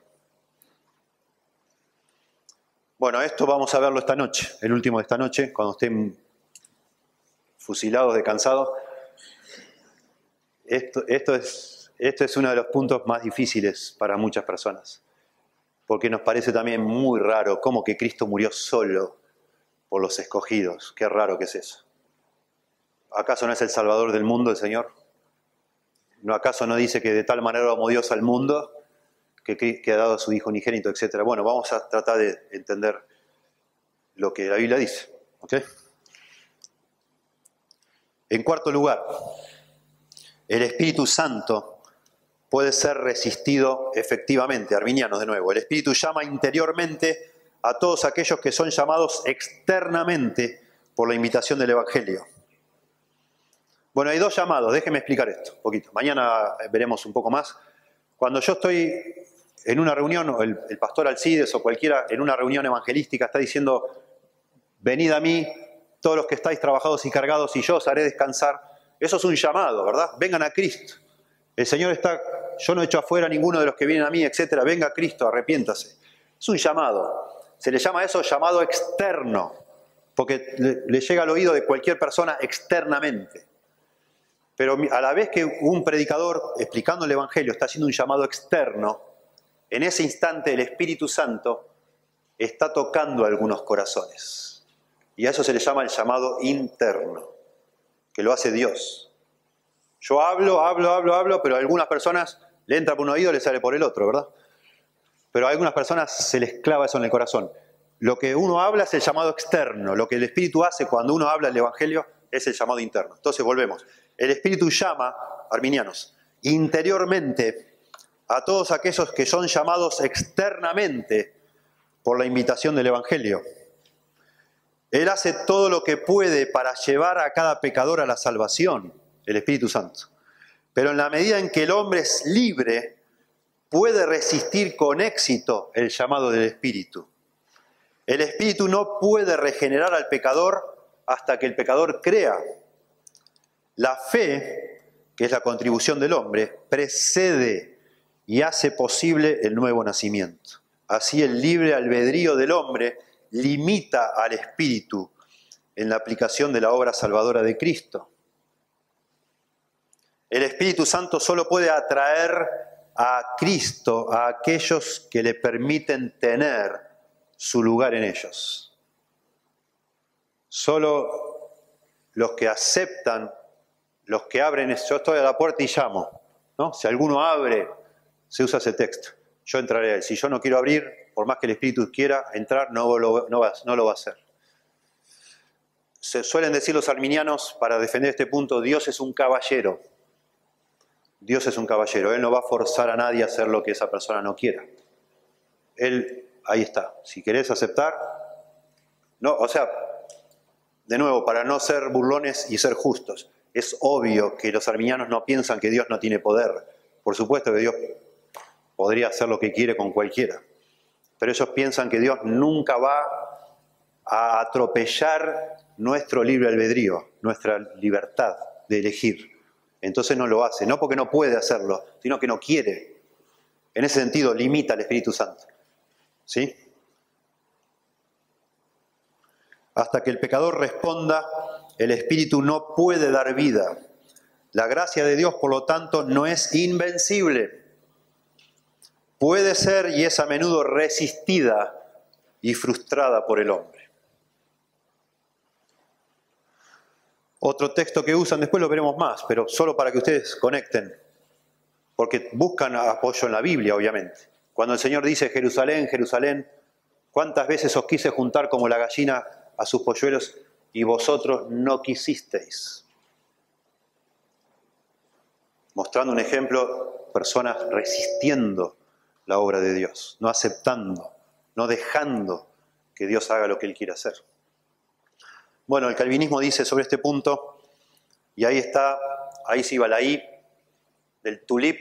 Speaker 1: Bueno, esto vamos a verlo esta noche, el último de esta noche, cuando estén fusilados de cansados. Esto es uno de los puntos más difíciles para muchas personas, porque nos parece también muy raro cómo que Cristo murió solo por los escogidos. Qué raro que es eso. ¿Acaso no es el Salvador del mundo el Señor? ¿No acaso no dice que de tal manera amó Dios al mundo que ha dado a su Hijo unigénito, etcétera? Bueno, vamos a tratar de entender lo que la Biblia dice, ¿ok? En cuarto lugar, el Espíritu Santo puede ser resistido efectivamente. Arminianos de nuevo. El Espíritu llama interiormente a todos aquellos que son llamados externamente por la invitación del Evangelio. Bueno, hay dos llamados. Déjenme explicar esto un poquito. Mañana veremos un poco más. Cuando yo estoy en una reunión, o el pastor Alcides o cualquiera en una reunión evangelística está diciendo, venid a mí, todos los que estáis trabajados y cargados, y yo os haré descansar. Eso es un llamado, ¿verdad? Vengan a Cristo. El Señor está, yo no echo afuera a ninguno de los que vienen a mí, etcétera. Venga a Cristo, arrepiéntase. Es un llamado. Se le llama eso llamado externo, porque le llega al oído de cualquier persona externamente. Pero a la vez que un predicador explicando el Evangelio está haciendo un llamado externo, en ese instante el Espíritu Santo está tocando algunos corazones. Y a eso se le llama el llamado interno, que lo hace Dios. Yo hablo, pero a algunas personas le entra por un oído y le sale por el otro, ¿verdad? Pero a algunas personas se les clava eso en el corazón. Lo que uno habla es el llamado externo. Lo que el Espíritu hace cuando uno habla el Evangelio es el llamado interno. Entonces volvemos. El Espíritu llama, arminianos, interiormente a todos aquellos que son llamados externamente por la invitación del Evangelio. Él hace todo lo que puede para llevar a cada pecador a la salvación, el Espíritu Santo. Pero en la medida en que el hombre es libre, puede resistir con éxito el llamado del Espíritu. El Espíritu no puede regenerar al pecador hasta que el pecador crea. La fe, que es la contribución del hombre, precede y hace posible el nuevo nacimiento. Así el libre albedrío del hombre limita al espíritu en la aplicación de la obra salvadora de Cristo. El Espíritu Santo solo puede atraer a Cristo a aquellos que le permiten tener su lugar en ellos. Solo los que aceptan, los que abren, yo estoy a la puerta y llamo, ¿no? Si alguno abre, se usa ese texto, yo entraré a él. Si yo no quiero abrir, por más que el Espíritu quiera entrar, no lo va a hacer. Se suelen decir los arminianos, para defender este punto, Dios es un caballero. Dios es un caballero, Él no va a forzar a nadie a hacer lo que esa persona no quiera. Él, ahí está, si querés aceptar, no, o sea, de nuevo, para no ser burlones y ser justos, es obvio que los arminianos no piensan que Dios no tiene poder. Por supuesto que Dios podría hacer lo que quiere con cualquiera, pero ellos piensan que Dios nunca va a atropellar nuestro libre albedrío, nuestra libertad de elegir. Entonces no lo hace, no porque no puede hacerlo, sino que no quiere. En ese sentido, limita al Espíritu Santo. ¿Sí? Hasta que el pecador responda, el Espíritu no puede dar vida. La gracia de Dios, por lo tanto, no es invencible. Puede ser y es a menudo resistida y frustrada por el hombre. Otro texto que usan, después lo veremos más, pero solo para que ustedes conecten, porque buscan apoyo en la Biblia, obviamente. Cuando el Señor dice, Jerusalén, Jerusalén, ¿cuántas veces os quise juntar como la gallina a sus polluelos y vosotros no quisisteis? Mostrando un ejemplo, personas resistiendo la obra de Dios, no aceptando, no dejando que Dios haga lo que Él quiere hacer. Bueno, el calvinismo dice sobre este punto, y ahí está, ahí sí va la I, del tulip,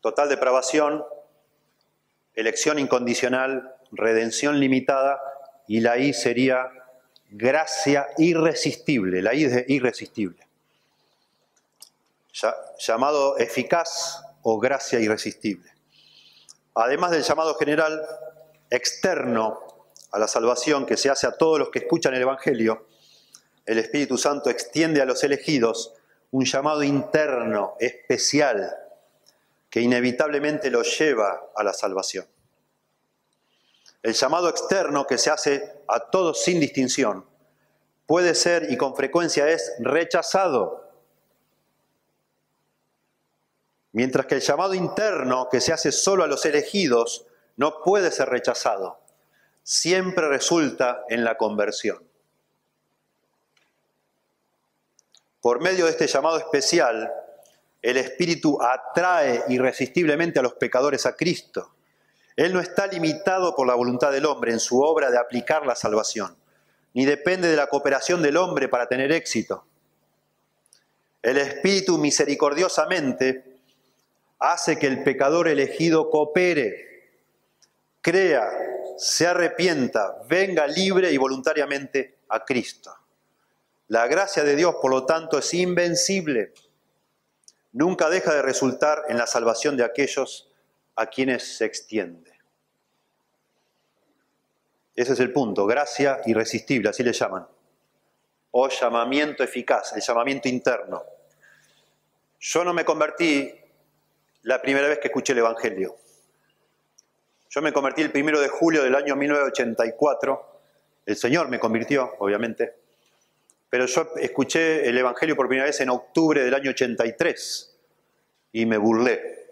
Speaker 1: total depravación, elección incondicional, redención limitada, y la I sería gracia irresistible, la I es de irresistible. Llamado eficaz o gracia irresistible. Además del llamado general externo a la salvación que se hace a todos los que escuchan el Evangelio, el Espíritu Santo extiende a los elegidos un llamado interno, especial, que inevitablemente los lleva a la salvación. El llamado externo que se hace a todos sin distinción puede ser y con frecuencia es rechazado, mientras que el llamado interno que se hace solo a los elegidos no puede ser rechazado, siempre resulta en la conversión. Por medio de este llamado especial, el Espíritu atrae irresistiblemente a los pecadores a Cristo. Él no está limitado por la voluntad del hombre en su obra de aplicar la salvación, ni depende de la cooperación del hombre para tener éxito. El Espíritu misericordiosamente hace que el pecador elegido coopere, crea, se arrepienta, venga libre y voluntariamente a Cristo. La gracia de Dios, por lo tanto, es invencible. Nunca deja de resultar en la salvación de aquellos a quienes se extiende. Ese es el punto, gracia irresistible, así le llaman. O llamamiento eficaz, el llamamiento interno. Yo no me convertí la primera vez que escuché el Evangelio. Yo me convertí el 1 de julio del año 1984. El Señor me convirtió, obviamente. Pero yo escuché el Evangelio por primera vez en octubre del año 83 y me burlé.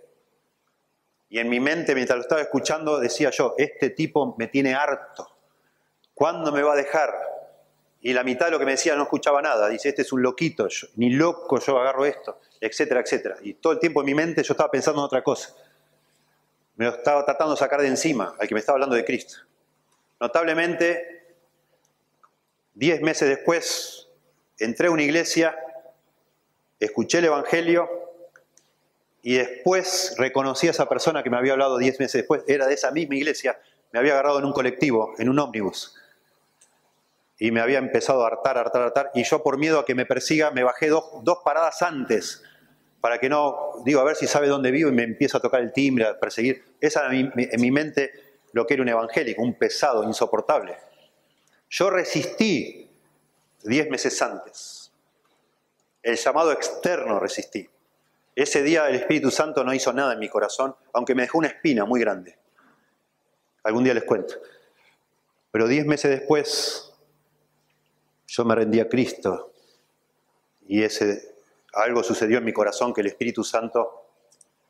Speaker 1: Y en mi mente, mientras lo estaba escuchando, decía yo, este tipo me tiene harto. ¿Cuándo me va a dejar? Y la mitad de lo que me decía no escuchaba nada. Dice, este es un loquito, ni loco yo agarro esto, etcétera, etcétera. Y todo el tiempo en mi mente yo estaba pensando en otra cosa. Me lo estaba tratando de sacar de encima al que me estaba hablando de Cristo. Notablemente, 10 meses después, entré a una iglesia, escuché el Evangelio y después reconocí a esa persona que me había hablado 10 meses después, era de esa misma iglesia, me había agarrado en un colectivo, en un ómnibus. Y me había empezado a hartar. Y yo por miedo a que me persiga, me bajé dos paradas antes para que no, digo, a ver si sabe dónde vivo y me empiezo a tocar el timbre, a perseguir. Esa era en mi mente lo que era un evangélico, un pesado, insoportable. Yo resistí 10 meses antes. El llamado externo resistí. Ese día el Espíritu Santo no hizo nada en mi corazón, aunque me dejó una espina muy grande. Algún día les cuento. Pero 10 meses después, yo me rendí a Cristo. Y algo sucedió en mi corazón que el Espíritu Santo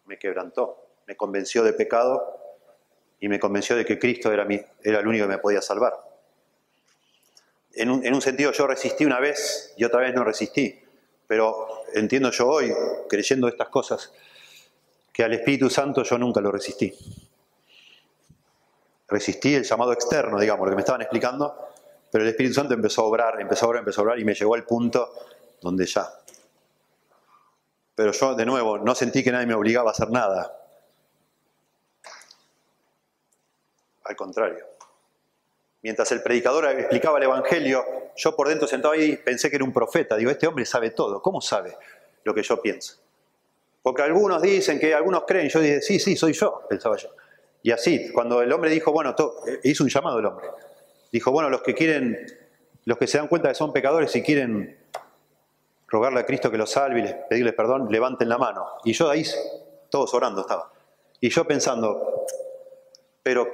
Speaker 1: me quebrantó. Me convenció de pecado y me convenció de que Cristo era el único que me podía salvar. En un sentido yo resistí una vez y otra vez no resistí. Pero entiendo yo hoy, creyendo estas cosas, que al Espíritu Santo yo nunca lo resistí. Resistí el llamado externo, digamos, lo que me estaban explicando, pero el Espíritu Santo empezó a obrar y me llegó al punto donde ya. Pero yo, de nuevo, no sentí que nadie me obligaba a hacer nada. Al contrario. Mientras el predicador explicaba el Evangelio, yo por dentro sentado ahí pensé que era un profeta. Digo, este hombre sabe todo. ¿Cómo sabe lo que yo pienso? Porque algunos dicen que algunos creen. Yo dije, sí, soy yo, pensaba yo. Y así, cuando el hombre dijo, bueno, hizo un llamado el hombre. Dijo, bueno, los que se dan cuenta que son pecadores y quieren rogarle a Cristo que los salve y pedirles perdón, levanten la mano. Y yo ahí, todos orando estaba. Y yo pensando, pero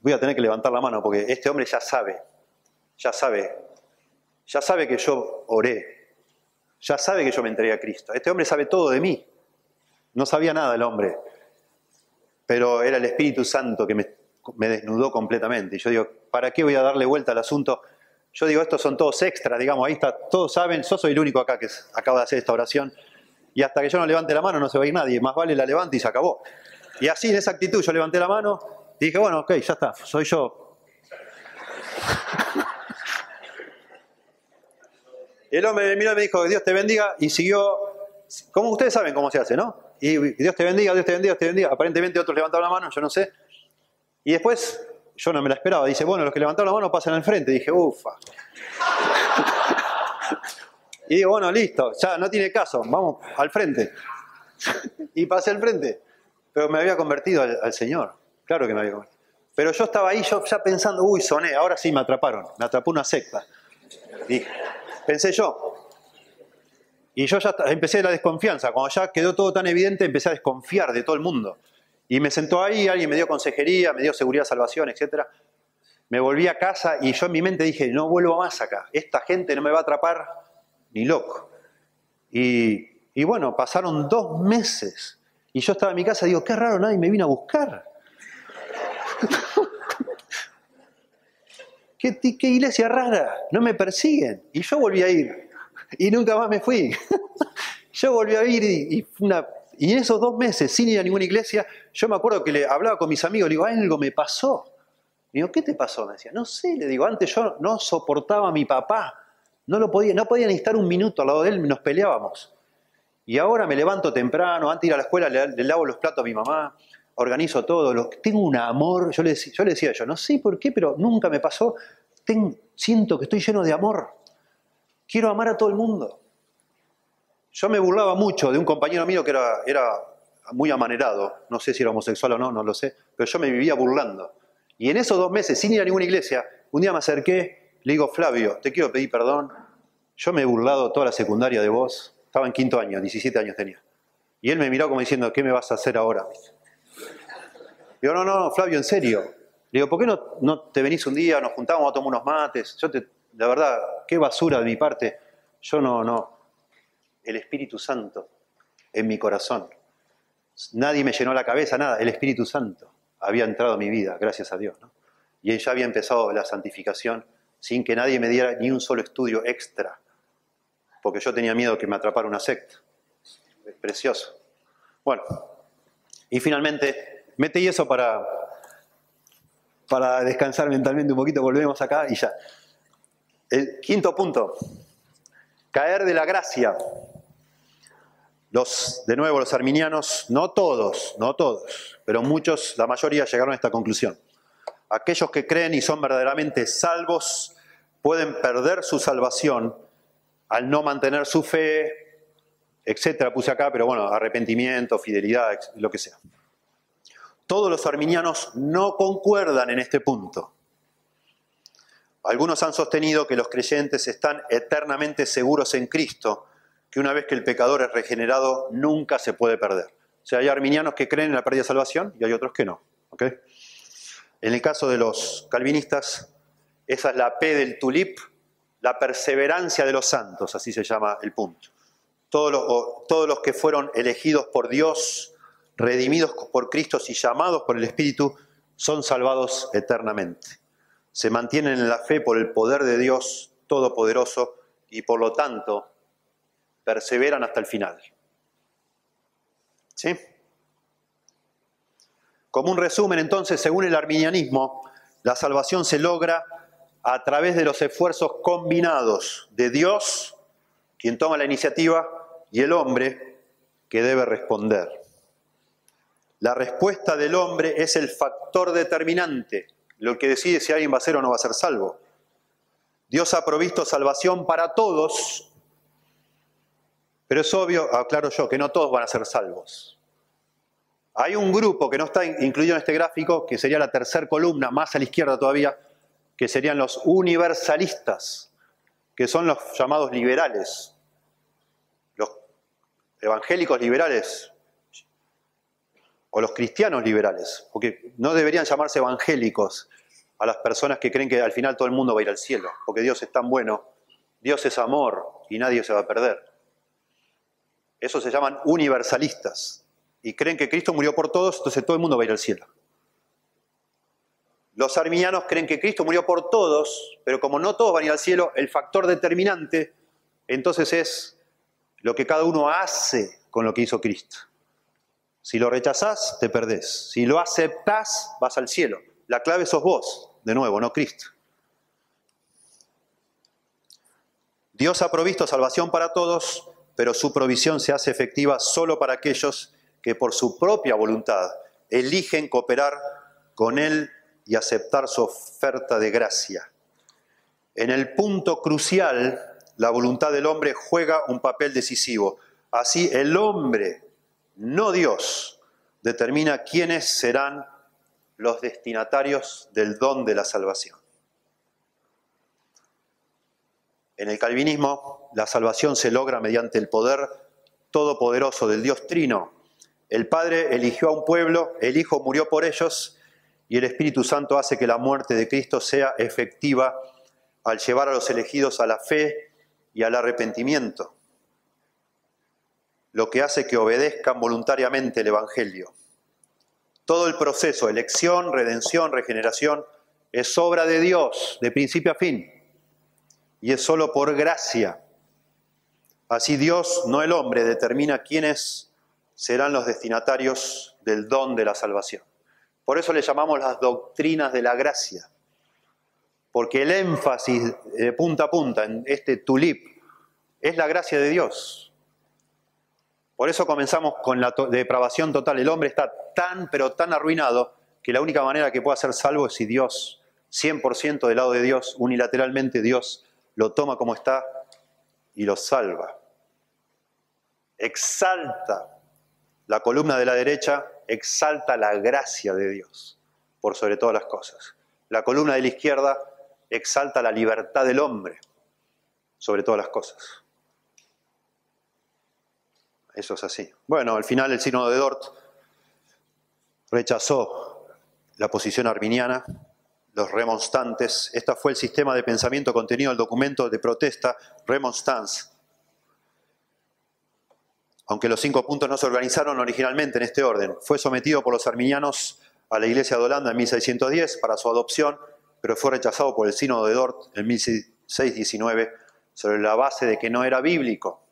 Speaker 1: voy a tener que levantar la mano porque este hombre ya sabe que yo oré, ya sabe que yo me entregué a Cristo. Este hombre sabe todo de mí. No sabía nada el hombre, pero era el Espíritu Santo que me desnudó completamente. Y yo digo, ¿para qué voy a darle vuelta al asunto? Yo digo, estos son todos extras, digamos, ahí está, todos saben, yo soy el único acá que acaba de hacer esta oración, y hasta que yo no levante la mano no se va a ir nadie, más vale la levante y se acabó. Y así, en esa actitud, yo levanté la mano y dije, bueno, ok, ya está, soy yo. El hombre me miró y me dijo, Dios te bendiga, y siguió, como ustedes saben cómo se hace, ¿no? Y Dios te bendiga, Dios te bendiga, Dios te bendiga. Aparentemente otros levantaron la mano, yo no sé. Y después, yo no me la esperaba, dice, bueno, los que levantaron la mano pasan al frente. Dije, ufa. Y digo, bueno, listo, ya no tiene caso, vamos al frente. Y pasé al frente. Pero me había convertido al Señor, claro que me había convertido. Pero yo estaba ahí, yo ya pensando, uy, soné, ahora sí me atraparon, me atrapó una secta. Dije, pensé yo. Y yo ya empecé la desconfianza, cuando ya quedó todo tan evidente, empecé a desconfiar de todo el mundo. Y me sentó ahí, alguien me dio consejería, me dio seguridad, salvación, etc. Me volví a casa y yo en mi mente dije, no vuelvo más acá, esta gente no me va a atrapar ni loco. Y bueno, pasaron 2 meses y yo estaba en mi casa y digo, qué raro, nadie me vino a buscar. ¿Qué iglesia rara? No me persiguen. Y yo volví a ir. Y nunca más me fui. Yo volví a ir y en esos 2 meses, sin ir a ninguna iglesia, yo me acuerdo que le hablaba con mis amigos, le digo, algo me pasó. Le digo, ¿qué te pasó? Me decía, no sé, le digo, antes yo no soportaba a mi papá. No podía ni estar un minuto al lado de él, nos peleábamos. Y ahora me levanto temprano, antes de ir a la escuela le lavo los platos a mi mamá, organizo todo, tengo un amor, yo le decía a ella, no sé por qué, pero nunca me pasó, siento que estoy lleno de amor, quiero amar a todo el mundo. Yo me burlaba mucho de un compañero mío que era muy amanerado, no sé si era homosexual o no, no lo sé, pero yo me vivía burlando. Y en esos 2 meses, sin ir a ninguna iglesia, un día me acerqué, le digo, Flavio, te quiero pedir perdón, yo me he burlado toda la secundaria de vos, estaba en 5º año, 17 años tenía. Y él me miró como diciendo, ¿qué me vas a hacer ahora? Digo, no, Flavio, en serio. Le digo, ¿por qué no te venís un día, nos juntamos a tomar unos mates? La verdad, qué basura de mi parte. Yo no. El Espíritu Santo en mi corazón. Nadie me llenó la cabeza, nada. El Espíritu Santo había entrado a mi vida, gracias a Dios, ¿no? Y él ya había empezado la santificación sin que nadie me diera ni un solo estudio extra. Porque yo tenía miedo que me atrapara una secta. Es precioso. Bueno, y finalmente metí eso para descansar mentalmente un poquito, volvemos acá y ya. El 5º punto, caer de la gracia. De nuevo, los arminianos, no todos, pero muchos, la mayoría llegaron a esta conclusión. Aquellos que creen y son verdaderamente salvos pueden perder su salvación al no mantener su fe etcétera, puse acá, pero bueno, arrepentimiento, fidelidad, lo que sea. Todos los arminianos no concuerdan en este punto. Algunos han sostenido que los creyentes están eternamente seguros en Cristo, que una vez que el pecador es regenerado, nunca se puede perder. O sea, hay arminianos que creen en la pérdida de salvación y hay otros que no. ¿Okay? En el caso de los calvinistas, esa es la P del tulip, la perseverancia de los santos, así se llama el punto. Todos los que fueron elegidos por Dios, redimidos por Cristo y llamados por el Espíritu, son salvados eternamente. Se mantienen en la fe por el poder de Dios Todopoderoso y por lo tanto perseveran hasta el final. ¿Sí? Como un resumen, entonces, según el arminianismo, la salvación se logra a través de los esfuerzos combinados de Dios, quien toma la iniciativa, y el hombre, que debe responder. La respuesta del hombre es el factor determinante, lo que decide si alguien va a ser o no va a ser salvo. Dios ha provisto salvación para todos, pero es obvio, aclaro yo, que no todos van a ser salvos. Hay un grupo que no está incluido en este gráfico, que sería la tercera columna, más a la izquierda todavía, que serían los universalistas, que son los llamados liberales, los evangélicos liberales, o los cristianos liberales, porque no deberían llamarse evangélicos a las personas que creen que al final todo el mundo va a ir al cielo, porque Dios es tan bueno, Dios es amor y nadie se va a perder. Esos se llaman universalistas y creen que Cristo murió por todos, entonces todo el mundo va a ir al cielo. Los arminianos creen que Cristo murió por todos, pero como no todos van a ir al cielo, el factor determinante entonces es lo que cada uno hace con lo que hizo Cristo. Si lo rechazás, te perdés. Si lo aceptás, vas al cielo. La clave sos vos, de nuevo, no Cristo. Dios ha provisto salvación para todos, pero su provisión se hace efectiva solo para aquellos que por su propia voluntad eligen cooperar con Él y aceptar su oferta de gracia. En el punto crucial, la voluntad del hombre juega un papel decisivo. Así, el hombre, no Dios, determina quiénes serán los destinatarios del don de la salvación. En el calvinismo, la salvación se logra mediante el poder todopoderoso del Dios Trino. El Padre eligió a un pueblo, el Hijo murió por ellos y el Espíritu Santo hace que la muerte de Cristo sea efectiva al llevar a los elegidos a la fe y al arrepentimiento, lo que hace que obedezcan voluntariamente el Evangelio. Todo el proceso, elección, redención, regeneración, es obra de Dios, de principio a fin, y es solo por gracia. Así Dios, no el hombre, determina quiénes serán los destinatarios del don de la salvación. Por eso le llamamos las doctrinas de la gracia, porque el énfasis de punta a punta en este tulip es la gracia de Dios. Por eso comenzamos con la depravación total. El hombre está tan, pero tan arruinado que la única manera que pueda ser salvo es si Dios, 100% del lado de Dios, unilateralmente Dios lo toma como está y lo salva. Exalta la columna de la derecha, exalta la gracia de Dios por sobre todas las cosas. La columna de la izquierda exalta la libertad del hombre sobre todas las cosas. Eso es así. Bueno, al final el sínodo de Dort rechazó la posición arminiana, los remonstantes. Este fue el sistema de pensamiento contenido en el documento de protesta Remonstrance. Aunque los 5 puntos no se organizaron originalmente en este orden, fue sometido por los arminianos a la Iglesia de Holanda en 1610 para su adopción, pero fue rechazado por el sínodo de Dort en 1619 sobre la base de que no era bíblico.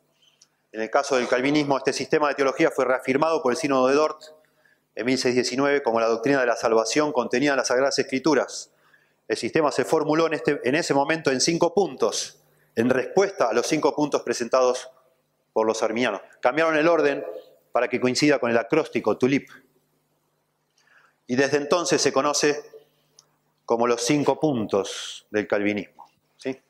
Speaker 1: En el caso del calvinismo, este sistema de teología fue reafirmado por el sínodo de Dort en 1619 como la doctrina de la salvación contenida en las Sagradas Escrituras. El sistema se formuló en ese momento en 5 puntos, en respuesta a los 5 puntos presentados por los arminianos. Cambiaron el orden para que coincida con el acróstico tulip. Y desde entonces se conoce como los 5 puntos del calvinismo. ¿Sí?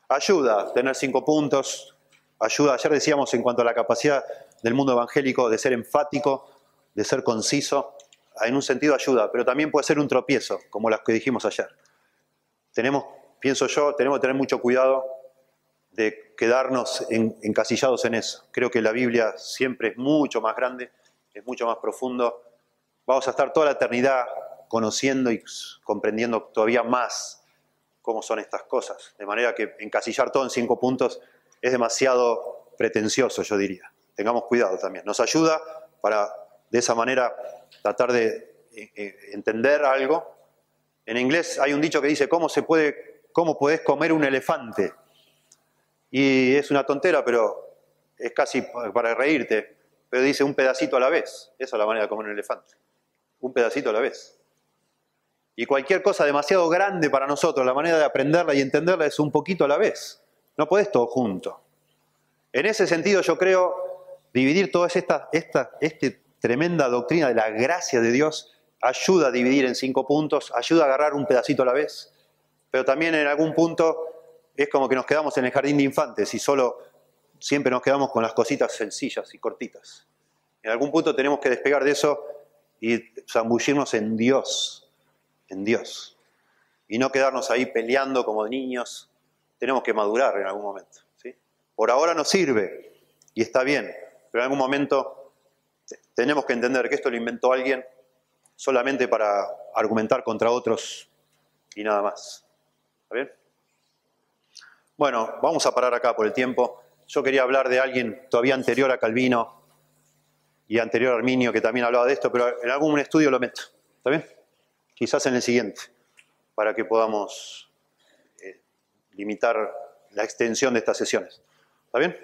Speaker 1: Ayuda a tener 5 puntos, ayuda. Ayer decíamos en cuanto a la capacidad del mundo evangélico de ser enfático, de ser conciso, en un sentido ayuda, pero también puede ser un tropiezo, como las que dijimos ayer. Pienso yo, tenemos que tener mucho cuidado de quedarnos encasillados en eso. Creo que la Biblia siempre es mucho más grande, es mucho más profundo. Vamos a estar toda la eternidad conociendo y comprendiendo todavía más cómo son estas cosas. De manera que encasillar todo en 5 puntos es demasiado pretencioso, yo diría. Tengamos cuidado también. Nos ayuda para, de esa manera, tratar de entender algo. En inglés hay un dicho que dice, ¿cómo podés comer un elefante? Y es una tontera, pero es casi para reírte. Pero dice un pedacito a la vez. Esa es la manera de comer un elefante. Un pedacito a la vez. Y cualquier cosa demasiado grande para nosotros, la manera de aprenderla y entenderla es un poquito a la vez. No podés todo junto. En ese sentido yo creo dividir toda esta tremenda doctrina de la gracia de Dios ayuda a dividir en 5 puntos, ayuda a agarrar un pedacito a la vez, pero también en algún punto es como que nos quedamos en el jardín de infantes y siempre nos quedamos con las cositas sencillas y cortitas. En algún punto tenemos que despegar de eso y zambullirnos en Dios, y no quedarnos ahí peleando como niños. Tenemos que madurar en algún momento, ¿sí? Por ahora nos sirve y está bien, pero en algún momento tenemos que entender que esto lo inventó alguien solamente para argumentar contra otros y nada más. ¿Está bien? Bueno, vamos a parar acá por el tiempo. Yo quería hablar de alguien todavía anterior a Calvino y anterior a Arminio, que también hablaba de esto, pero en algún estudio lo meto. ¿Está bien? Quizás en el siguiente, para que podamos limitar la extensión de estas sesiones. ¿Está bien?